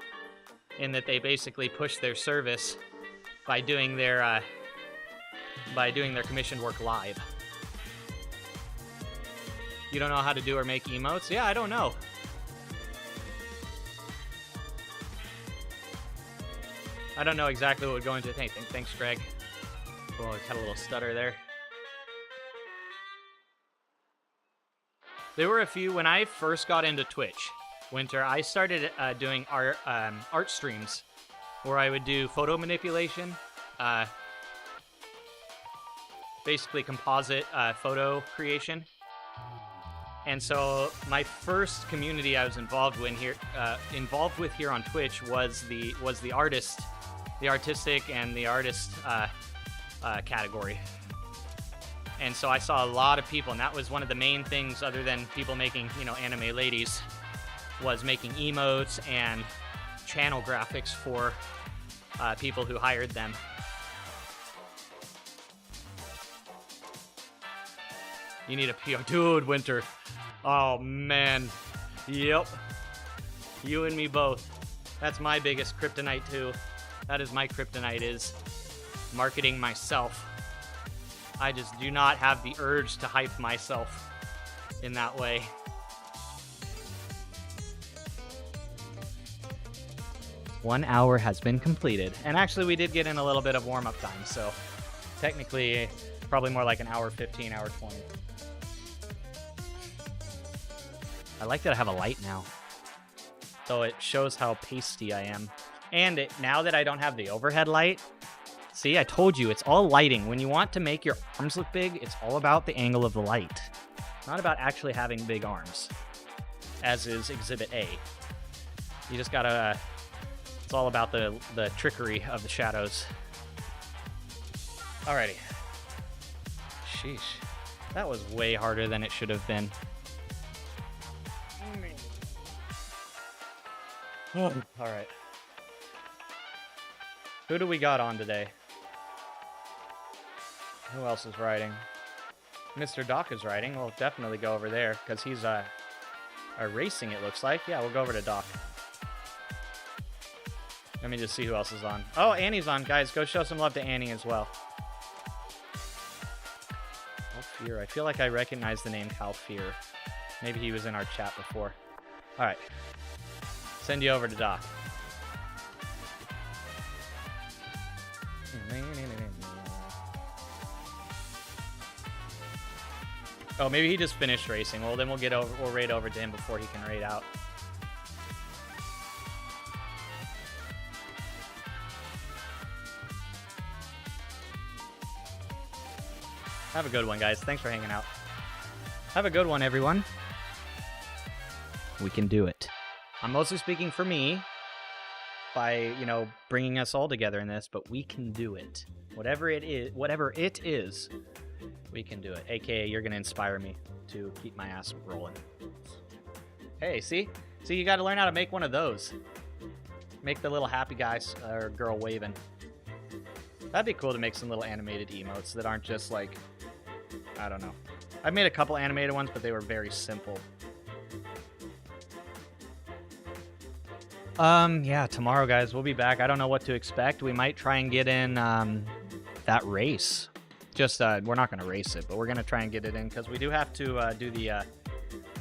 [SPEAKER 1] in that they basically push their service by doing their commissioned work live. You don't know how to do or make emotes? Yeah, I don't know. I don't know exactly what would go into anything. Thanks, Greg. Oh, I had a little stutter there. There were a few, when I first got into Twitch, Winter, I started doing art streams where I would do photo manipulation, basically composite photo creation. And so my first community I was involved with here on Twitch was the artist, the artistic and the artist category. And so I saw a lot of people, and that was one of the main things, other than people making, you know, anime ladies, was making emotes and channel graphics for people who hired them. You need a PR. Dude, Winter. Oh, man. Yep. You and me both. That's my biggest kryptonite, too. That is my kryptonite, is marketing myself. I just do not have the urge to hype myself in that way. One hour has been completed. And actually, we did get in a little bit of warm-up time, so technically, probably more like an hour 15, hour 20. I like that I have a light now. So it shows how pasty I am. And now that I don't have the overhead light, see, I told you, it's all lighting. When you want to make your arms look big, it's all about the angle of the light. Not about actually having big arms, as is Exhibit A. You just gotta, it's all about the trickery of the shadows. Alrighty. Sheesh. That was way harder than it should have been. Alright. Who do we got on today? Who else is riding? Mr. Doc is riding. We'll definitely go over there, because he's racing, it looks like. Yeah, we'll go over to Doc. Let me just see who else is on. Oh, Annie's on. Guys, go show some love to Annie as well. Calfear. I feel like I recognize the name Calfear. Maybe he was in our chat before. Alright. Send you over to Doc. Oh, maybe he just finished racing. Well, then we'll raid over to him before he can raid out. Have a good one, guys. Thanks for hanging out. Have a good one, everyone. We can do it. I'm mostly speaking for me by, you know, bringing us all together in this, but we can do it. Whatever it is, we can do it. AKA, you're going to inspire me to keep my ass rolling. Hey, see? See, you got to learn how to make one of those. Make the little happy guy or girl waving. That'd be cool to make some little animated emotes that aren't just like, I don't know. I've made a couple animated ones, but they were very simple. Yeah, tomorrow, guys, we'll be back. I don't know what to expect. We might try and get in, that race. Just, we're not going to race it, but we're going to try and get it in, because we do have to, do the,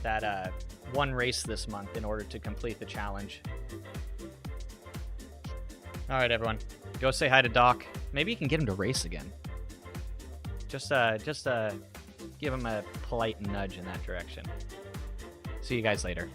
[SPEAKER 1] that, one race this month in order to complete the challenge. Alright, everyone. Go say hi to Doc. Maybe you can get him to race again. Just give him a polite nudge in that direction. See you guys later.